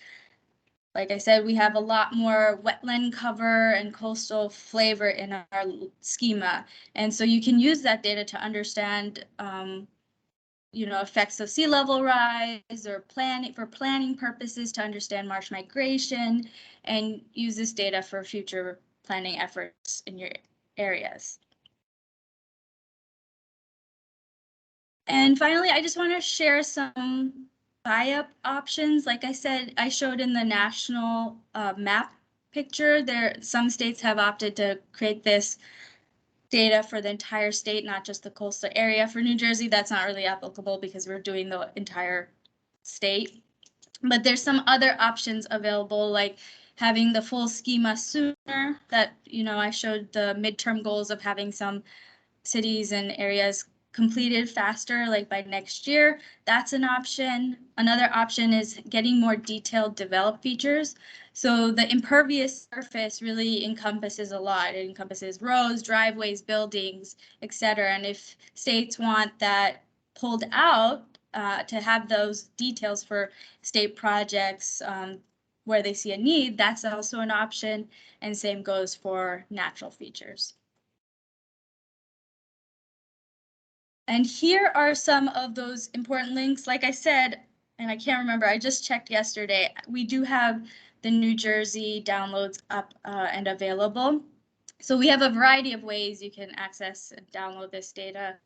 Like I said, we have a lot more wetland cover and coastal flavor in our schema. And so you can use that data to understand effects of sea level rise or planning purposes to understand marsh migration, and use this data for future planning efforts in your areas. And finally, I just want to share some buy-up options. Like I said, I showed in the national map picture there, some states have opted to create this data for the entire state, not just the coastal area. For New Jersey, that's not really applicable because we're doing the entire state. But there's some other options available, like having the full schema sooner. That, I showed the midterm goals of having some cities and areas completed faster, like by next year. That's an option. Another option is getting more detailed developed features. So the impervious surface really encompasses a lot. It encompasses roads, driveways, buildings, etc. And if states want that pulled out to have those details for state projects where they see a need, that's also an option. And same goes for natural features. And here are some of those important links. Like I said, and I can't remember, I just checked yesterday, we do have the New Jersey downloads up and available. So we have a variety of ways you can access and download this data.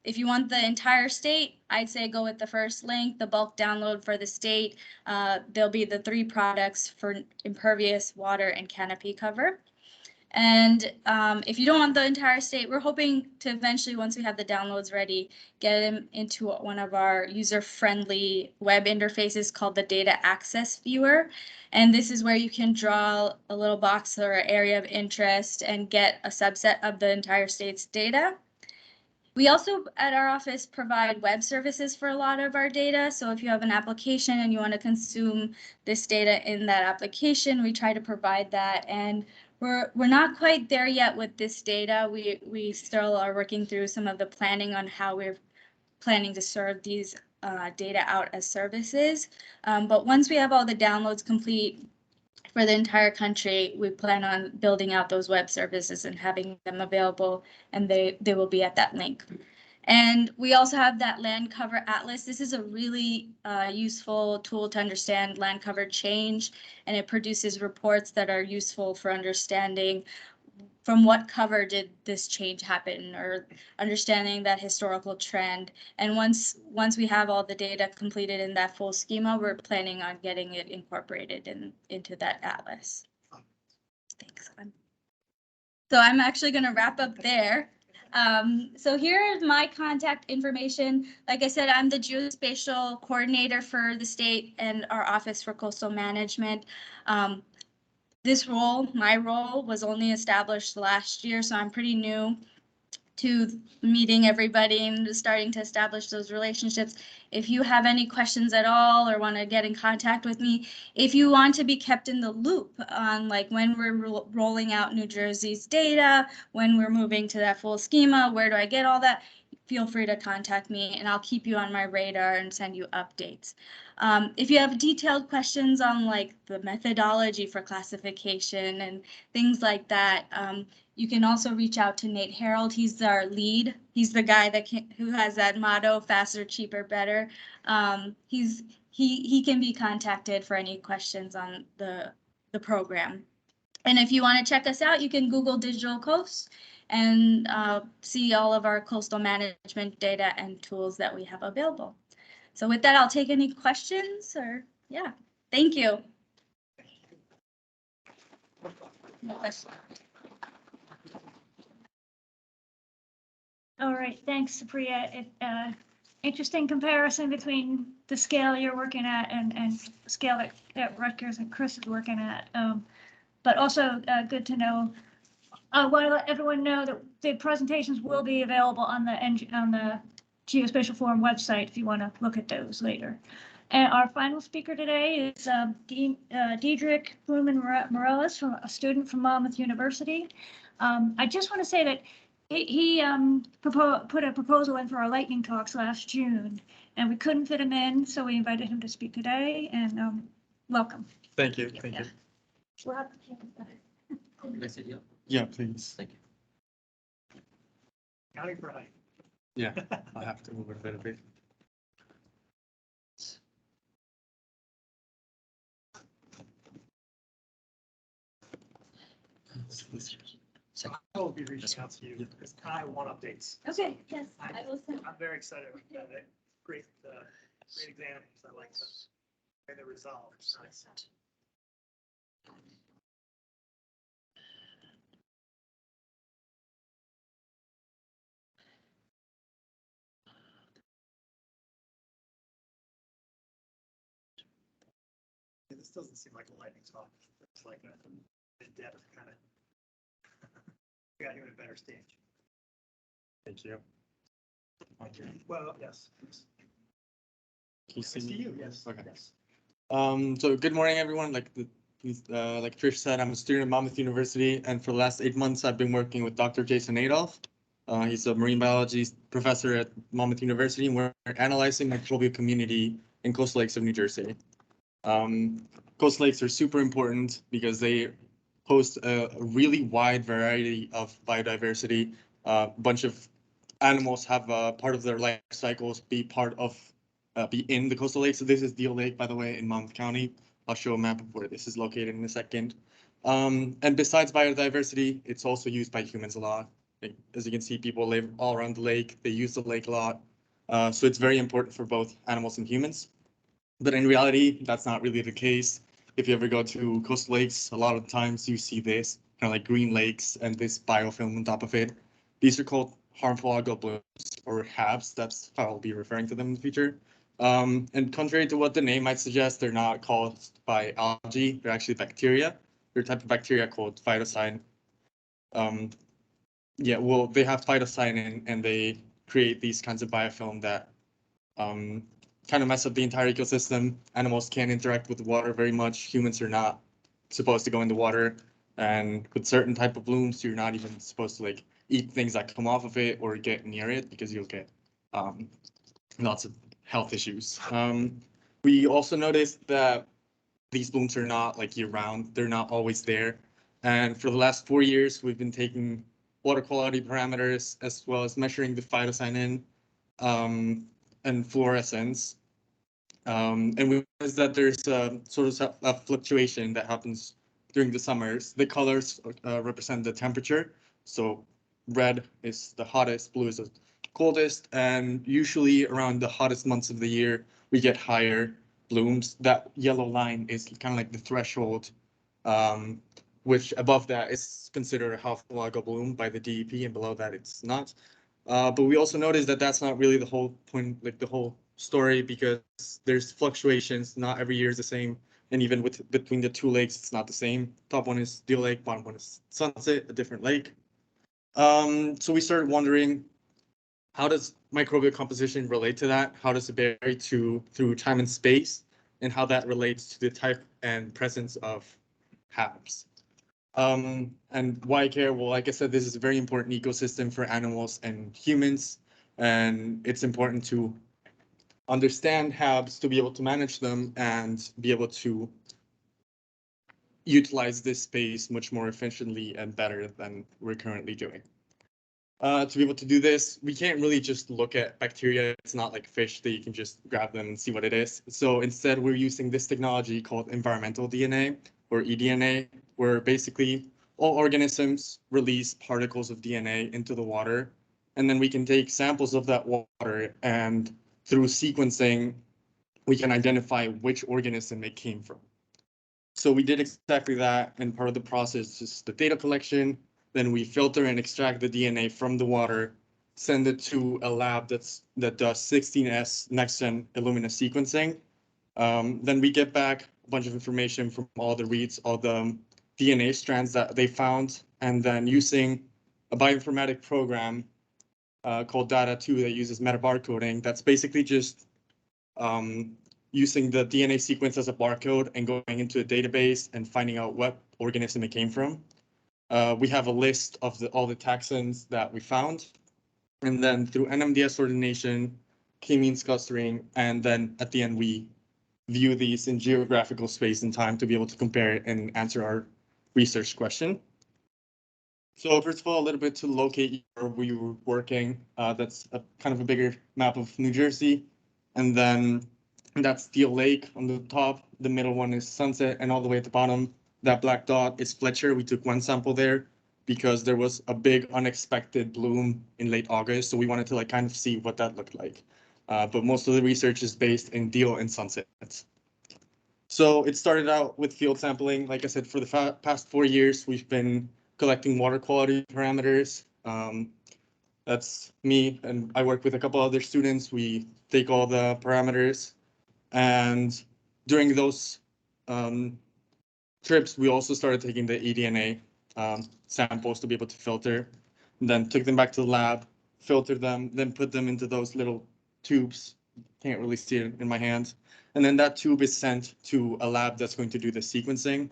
If you want the entire state, I'd say go with the first link, the bulk download for the state. There'll be the 3 products for impervious, water, and canopy cover. And if you don't want the entire state, we're hoping to eventually, once we have the downloads ready, get them into one of our user-friendly web interfaces called the Data Access Viewer. And this is where you can draw a little box or area of interest and get a subset of the entire state's data. We also, at our office, provide web services for a lot of our data. So if you have an application and you want to consume this data in that application, we try to provide that. And we're not quite there yet with this data. We still are working through some of the planning on how we're planning to serve these data out as services. But once we have all the downloads complete for the entire country, we plan on building out those web services and having them available, and they will be at that link. And we also have that land cover atlas. This is a really useful tool to understand land cover change, and it produces reports that are useful for understanding from what cover did this change happen, or understanding that historical trend. And once we have all the data completed in that full schema, we're planning on getting it incorporated into that atlas. Thanks. So I'm actually going to wrap up there. So here is my contact information. Like I said, I'm the geospatial coordinator for the state and our Office for Coastal Management. This role, my role, was only established last year, so I'm pretty new to meeting everybody and starting to establish those relationships. If you have any questions at all or want to get in contact with me, if you want to be kept in the loop on like when we're rolling out New Jersey's data, when we're moving to that full schema, where do I get all that? Feel free to contact me and I'll keep you on my radar and send you updates. If you have detailed questions on like the methodology for classification and things like that, you can also reach out to Nate Harold. He's our lead. He's the guy that who has that motto, faster, cheaper, better. He can be contacted for any questions on the program. And if you want to check us out, you can Google Digital Coast and see all of our coastal management data and tools that we have available. So with that, I'll take any questions or, yeah, thank you. No question. All right, thanks, Supriya. Interesting comparison between the scale you're working at and the scale that Rutgers and Chris is working at. But also good to know. I want to let everyone know that the presentations will be available on the Geospatial Forum website if you want to look at those later. And our final speaker today is Diedrich Blumen-Morellis, a student from Monmouth University. I just want to say that he put a proposal in for our lightning talks last June, and we couldn't fit him in, so we invited him to speak today. And welcome. Thank you. Thank you. We'll have to Yeah, please. Thank you. Counting for height. Yeah, I have to move it a little bit. I will be reaching out to you because I want updates. Okay, yes, I will send. I'm very excited about that. Great, great examples. I like the way they resolve. It's nice. Yeah, this doesn't seem like a lightning talk. It's like a in-depth kind of. We got you in a better stage. Thank you. Well, yes. Can you see I see me? you, yes. Okay. Yes. So good morning, everyone. Like Trish said, I'm a student at Monmouth University, and for the last 8 months, I've been working with Dr. Jason Adolph. He's a marine biology professor at Monmouth University, and we're analyzing the microbial community in coastal lakes of New Jersey. Coastal lakes are super important because they host a really wide variety of biodiversity. A bunch of animals have part of their life cycles be in the coastal lake. So this is Deal Lake, by the way, in Monmouth County. I'll show a map of where this is located in a second. And besides biodiversity, it's also used by humans a lot. Like, as you can see, people live all around the lake. They use the lake a lot. So it's very important for both animals and humans. But in reality, that's not really the case. If you ever go to coastal lakes, a lot of times you see this kind of like green lakes and this biofilm on top of it. These are called harmful algal blooms, or HABs. That's how I'll be referring to them in the future. And contrary to what the name might suggest, they're not caused by algae. They're actually bacteria. They're a type of bacteria called phytocyan. Yeah, well, they have phytocyanin and they create these kinds of biofilm that kind of mess up the entire ecosystem. Animals can't interact with the water very much. Humans are not supposed to go in the water. And with certain type of blooms, you're not even supposed to like eat things that come off of it or get near it because you'll get lots of health issues. We also noticed that these blooms are not like year round. They're not always there. And for the last 4 years, we've been taking water quality parameters as well as measuring the phytocyanin and fluorescence. And we noticed that there's a sort of a fluctuation that happens during the summers. The colors represent the temperature. So red is the hottest, blue is the coldest, and usually around the hottest months of the year, we get higher blooms. That yellow line is kind of like the threshold, which above that is considered a harmful algal bloom by the DEP, and below that it's not. But we also noticed that that's not really the whole point, like the whole story, because there's fluctuations. Not every year is the same. And even between the two lakes, it's not the same. Top one is Deal Lake, bottom one is Sunset, a different lake. So we started wondering, how does microbial composition relate to that? How does it vary through time and space? And how that relates to the type and presence of HABs. And why care? Well, like I said, this is a very important ecosystem for animals and humans, and it's important to understand HABs to be able to manage them and be able to utilize this space much more efficiently and better than we're currently doing. To be able to do this, we can't really just look at bacteria. It's not like fish that you can just grab them and see what it is. So instead, we're using this technology called environmental DNA or eDNA, where basically all organisms release particles of DNA into the water. And then we can take samples of that water, and through sequencing, we can identify which organism it came from. So we did exactly that, and part of the process is the data collection. Then we filter and extract the DNA from the water, send it to a lab that does 16S next-gen Illumina sequencing. Then we get back a bunch of information from all the reads, all the DNA strands that they found, and then using a bioinformatic program called Data2 that uses metabarcoding, that's basically just using the DNA sequence as a barcode and going into a database and finding out what organism it came from. We have a list of all the taxons that we found. And then through NMDS ordination, k-means clustering, and then at the end, we view these in geographical space and time to be able to compare it and answer our research question. So first of all, a little bit to locate where we were working. That's a kind of a bigger map of New Jersey. And then that's Deal Lake on the top. The middle one is Sunset, and all the way at the bottom, that black dot is Fletcher. We took one sample there because there was a big unexpected bloom in late August. So we wanted to kind of see what that looked like. But most of the research is based in Deal and Sunset. So it started out with field sampling. Like I said, for the past 4 years, we've been collecting water quality parameters. That's me, and I work with a couple other students. We take all the parameters, and during those trips, we also started taking the eDNA samples to be able to filter, and then took them back to the lab, filtered them, then put them into those little tubes. Can't really see it in my hand. And then that tube is sent to a lab that's going to do the sequencing.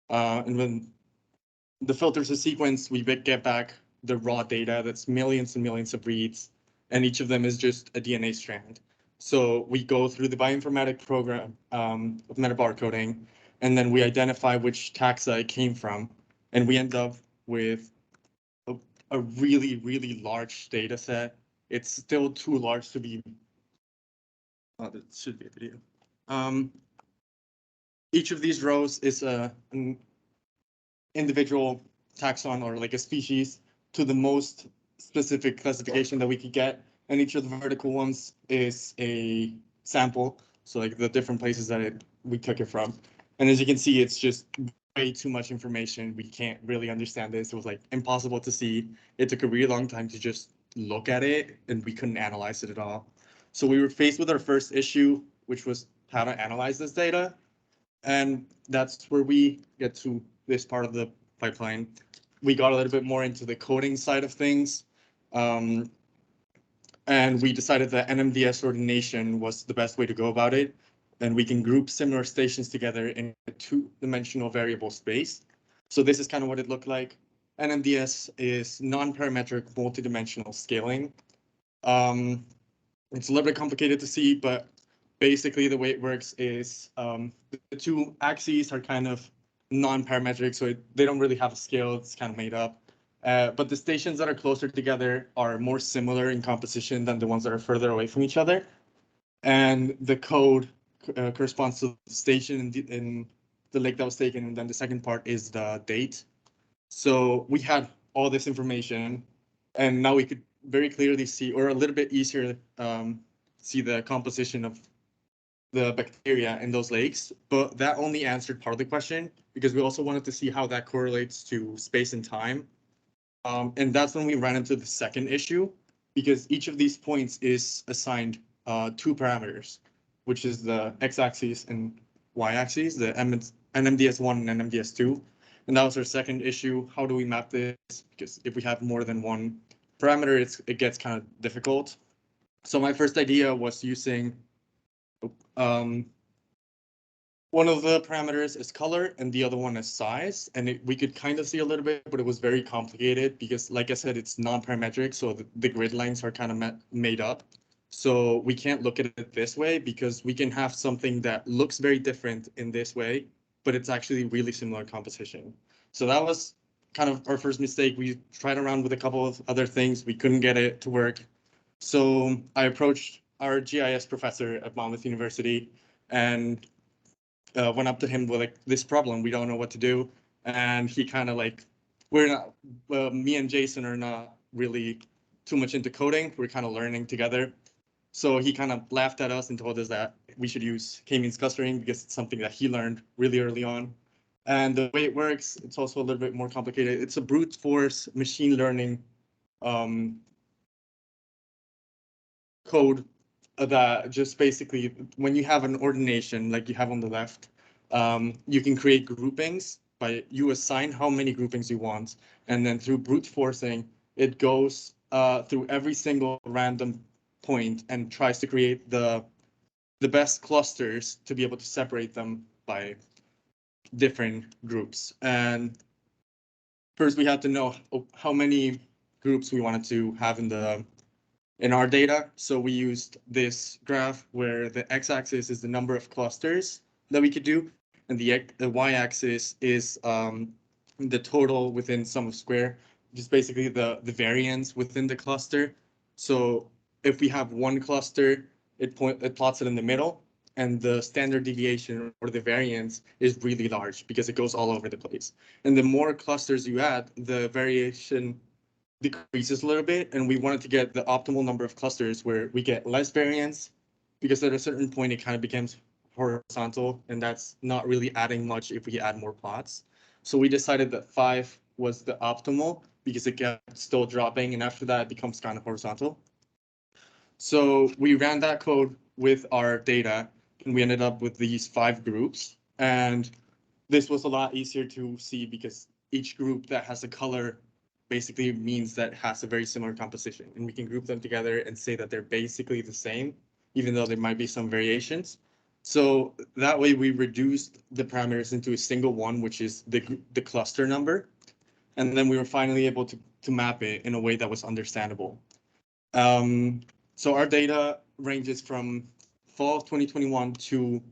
And when the filters are sequenced, we get back the raw data. That's millions and millions of reads, and each of them is just a DNA strand. So we go through the bioinformatic program of metabarcoding, and then we identify which taxa it came from, and we end up with a really, really large data set. It's still too large to be. Oh, that should be a video. Each of these rows is an individual taxon or like a species to the most specific classification that we could get. And each of the vertical ones is a sample. So like the different places that we took it from. And as you can see, it's just way too much information. We can't really understand this. It was like impossible to see. It took a really long time to just look at it, and we couldn't analyze it at all. So we were faced with our first issue, which was how to analyze this data. And that's where we get to this part of the pipeline. We got a little bit more into the coding side of things. And we decided that NMDS ordination was the best way to go about it. And we can group similar stations together in a two-dimensional variable space. So this is kind of what it looked like. NMDS is non-parametric multidimensional scaling. It's a little bit complicated to see, but basically the way it works is the two axes are kind of non-parametric, so they don't really have a scale. It's kind of made up. But the stations that are closer together are more similar in composition than the ones that are further away from each other. And the code corresponds to the station in the lake that was taken, and then the second part is the date. So we had all this information, and now we could very clearly see, or a little bit easier, see the composition of the bacteria in those lakes. But that only answered part of the question, because we also wanted to see how that correlates to space and time. And that's when we ran into the second issue, because each of these points is assigned 2 parameters, which is the x-axis and y-axes, the NMDS1 and NMDS2. And that was our second issue. How do we map this? Because if we have more than one parameter, it gets kind of difficult. So my first idea was using one of the parameters is color and the other one is size. And we could kind of see a little bit, but it was very complicated because, like I said, it's non-parametric. So the grid lines are kind of made up. So we can't look at it this way because we can have something that looks very different in this way, but it's actually really similar composition. So that was kind of our first mistake. We tried around with a couple of other things. We couldn't get it to work. So I approached our GIS professor at Monmouth University and went up to him with like this problem. We don't know what to do. And he kind of like, me and Jason are not really too much into coding. We're kind of learning together. So he kind of laughed at us and told us that we should use k-means clustering because it's something that he learned really early on. And the way it works, it's also a little bit more complicated. It's a brute force machine learning code that just basically, when you have an ordination like you have on the left, you can create groupings by you assign how many groupings you want. And then through brute forcing, it goes through every single random point and tries to create the best clusters to be able to separate them by different groups. And first we had to know how many groups we wanted to have in our data. So we used this graph where the x-axis is the number of clusters that we could do, and the y-axis is the total within sum of square, just basically the variance within the cluster. So if we have one cluster, it plots it in the middle, and the standard deviation or the variance is really large because it goes all over the place. And the more clusters you add, the variation decreases a little bit, and we wanted to get the optimal number of clusters where we get less variance, because at a certain point it kind of becomes horizontal, and that's not really adding much if we add more plots. So we decided that 5 was the optimal because it kept still dropping, and after that it becomes kind of horizontal. So we ran that code with our data, and we ended up with these 5 groups. And this was a lot easier to see because each group that has a color basically means that it has a very similar composition. And we can group them together and say that they're basically the same, even though there might be some variations. So that way we reduced the parameters into a single one, which is the cluster number. And then we were finally able to map it in a way that was understandable. So our data ranges from fall of 2021 to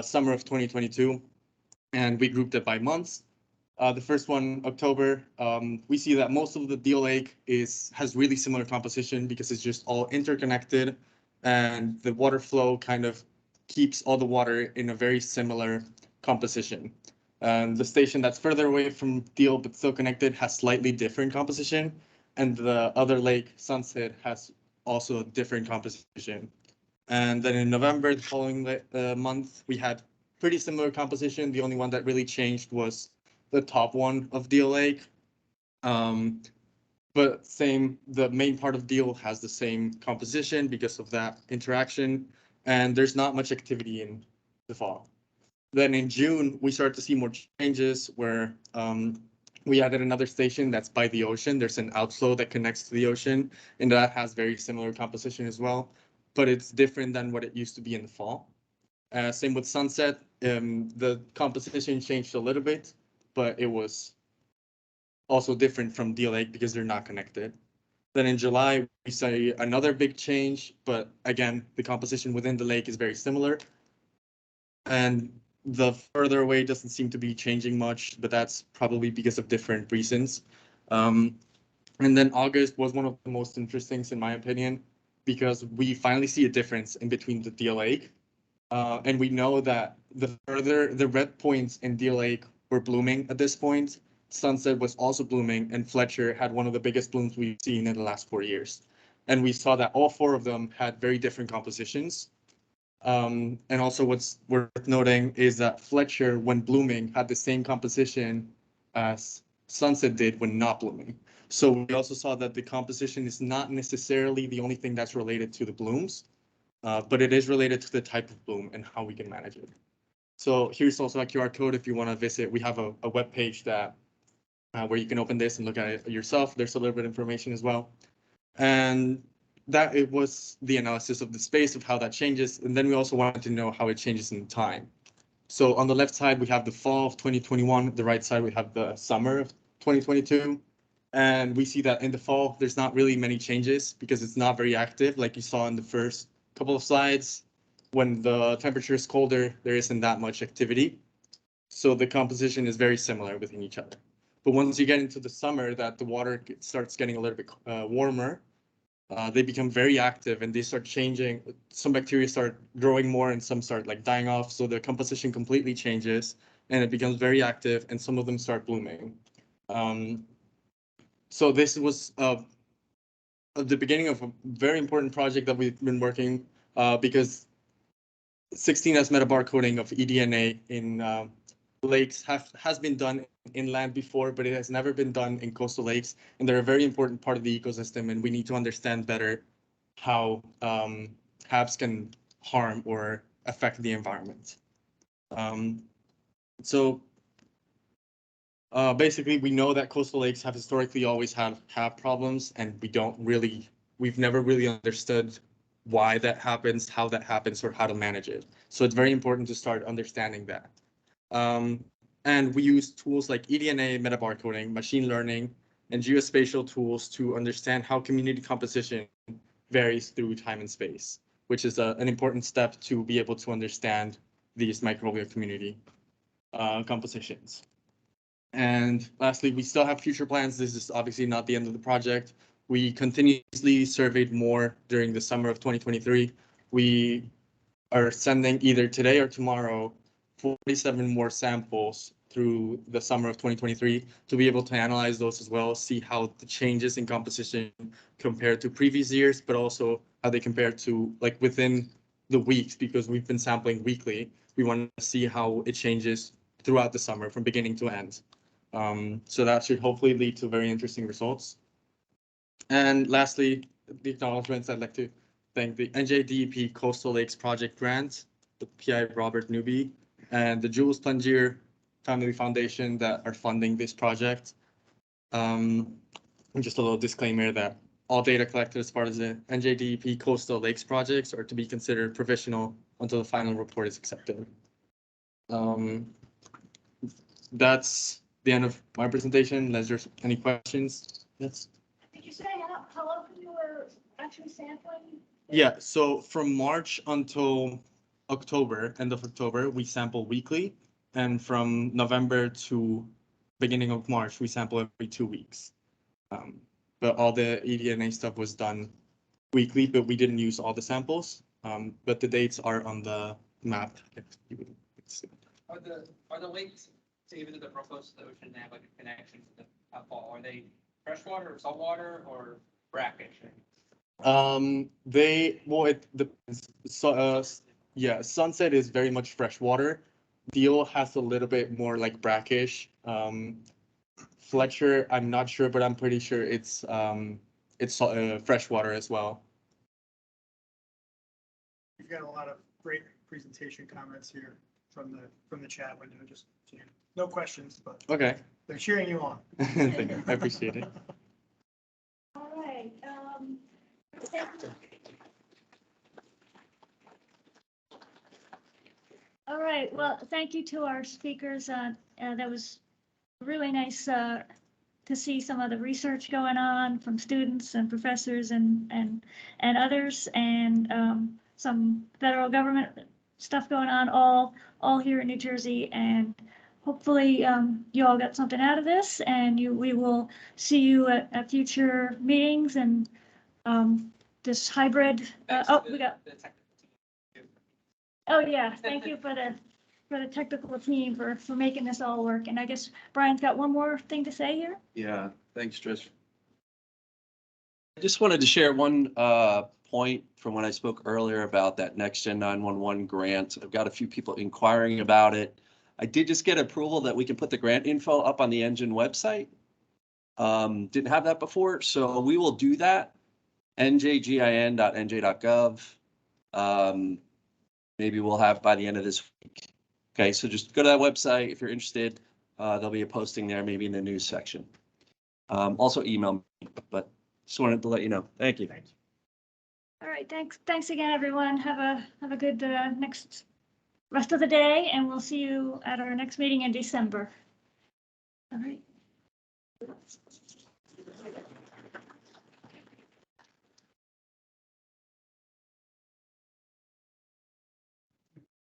summer of 2022, and we grouped it by months. The first one, October, we see that most of the Deal Lake has really similar composition because it's just all interconnected, and the water flow kind of keeps all the water in a very similar composition. The station that's further away from Deal but still connected has slightly different composition, and the other lake, Sunset, has also a different composition. And then in November, the following month, we had pretty similar composition. The only one that really changed was the top one of Deal Lake. But the main part of Deal has the same composition because of that interaction, and there's not much activity in the fall. Then in June, we started to see more changes where we added another station that's by the ocean. There's an outflow that connects to the ocean, and that has very similar composition as well, but it's different than what it used to be in the fall. Same with Sunset. The composition changed a little bit, but it was also different from Deal Lake because they're not connected. Then in July, we see another big change, but again, the composition within the lake is very similar. And the further away doesn't seem to be changing much, but that's probably because of different reasons. And then August was one of the most interesting in my opinion, because we finally see a difference in between the Deal Lake. And we know that the red points in Deal Lake were blooming at this point. Sunset was also blooming, and Fletcher had one of the biggest blooms we've seen in the last 4 years. And we saw that all 4 of them had very different compositions. And also what's worth noting is that Fletcher, when blooming, had the same composition as Sunset did when not blooming. So we also saw that the composition is not necessarily the only thing that's related to the blooms, but it is related to the type of bloom and how we can manage it. So here's also a QR code if you want to visit. We have a web page that where you can open this and look at it yourself. There's a little bit of information as well. And that it was the analysis of the space of how that changes. And then we also wanted to know how it changes in time. So on the left side, we have the fall of 2021. The right side, we have the summer of 2022. And we see that in the fall, there's not really many changes because it's not very active. Like you saw in the first couple of slides, when the temperature is colder, there isn't that much activity. So the composition is very similar within each other. But once you get into the summer, that the water starts getting a little bit warmer, they become very active and they start changing. Some bacteria start growing more and some start like dying off. So the composition completely changes and it becomes very active and some of them start blooming. So this was the beginning of a very important project that we've been working because 16S metabarcoding of eDNA in lakes has been done inland before, but it has never been done in coastal lakes. And they're a very important part of the ecosystem, and we need to understand better how HABs can harm or affect the environment. Basically, we know that coastal lakes have historically always have problems, and we've never really understood why that happens, how that happens, or how to manage it. So it's very important to start understanding that. And we use tools like eDNA metabarcoding, machine learning, and geospatial tools to understand how community composition varies through time and space, which is an important step to be able to understand these microbial community compositions. And lastly, we still have future plans. This is obviously not the end of the project. We continuously surveyed more during the summer of 2023. We are sending either today or tomorrow 47 more samples through the summer of 2023 to be able to analyze those as well, see how the changes in composition compare to previous years, but also how they compare to like within the weeks, because we've been sampling weekly. We want to see how it changes throughout the summer from beginning to end. So that should hopefully lead to very interesting results. And lastly, the acknowledgements. I'd like to thank the NJDEP Coastal Lakes Project Grant, the PI Robert Newby, and the Jules Plangier Family Foundation that are funding this project. And just a little disclaimer that all data collected as part of the NJDEP Coastal Lakes projects are to be considered provisional until the final report is accepted. That's the end of my presentation. Unless there's any questions. Yes. Did you say how often you were actually sampling? Yeah, so from March until October, end of October, we sample weekly. And from November to beginning of March, we sample every 2 weeks. But all the eDNA stuff was done weekly, but we didn't use all the samples. But the dates are on the map. If you would see. Are the lakes, even if they're close to the ocean, they have like a connection to the fall? Are they freshwater or saltwater or brackish? Yeah, Sunset is very much freshwater. Deal has a little bit more like brackish. Fletcher, I'm not sure, but I'm pretty sure it's freshwater as well. We've got a lot of great presentation comments here from the chat window. Just so you know. No questions, but okay, they're cheering you on. Thank you. I appreciate it. All right. Thank you. All right. Well, thank you to our speakers. That was really nice to see some of the research going on from students and professors and others, and some federal government stuff going on all here in New Jersey. And hopefully you all got something out of this, and we will see you at future meetings and this hybrid. We got. Oh yeah, thank you for the technical team for making this all work. And I guess Brian's got one more thing to say here. Yeah, thanks, Trish. I just wanted to share one point from when I spoke earlier about that Next Gen 911 grant. I've got a few people inquiring about it. I did just get approval that we can put the grant info up on the Engine website. Didn't have that before, so we will do that. njgin.nj.gov. Maybe we'll have by the end of this week Okay, so just go to that website if you're interested. There'll be a posting there, maybe in the news section. Also email me, but just wanted to let you know. Thank you. All right, thanks again, everyone. Have a good next rest of the day, and we'll see you at our next meeting in December. All right.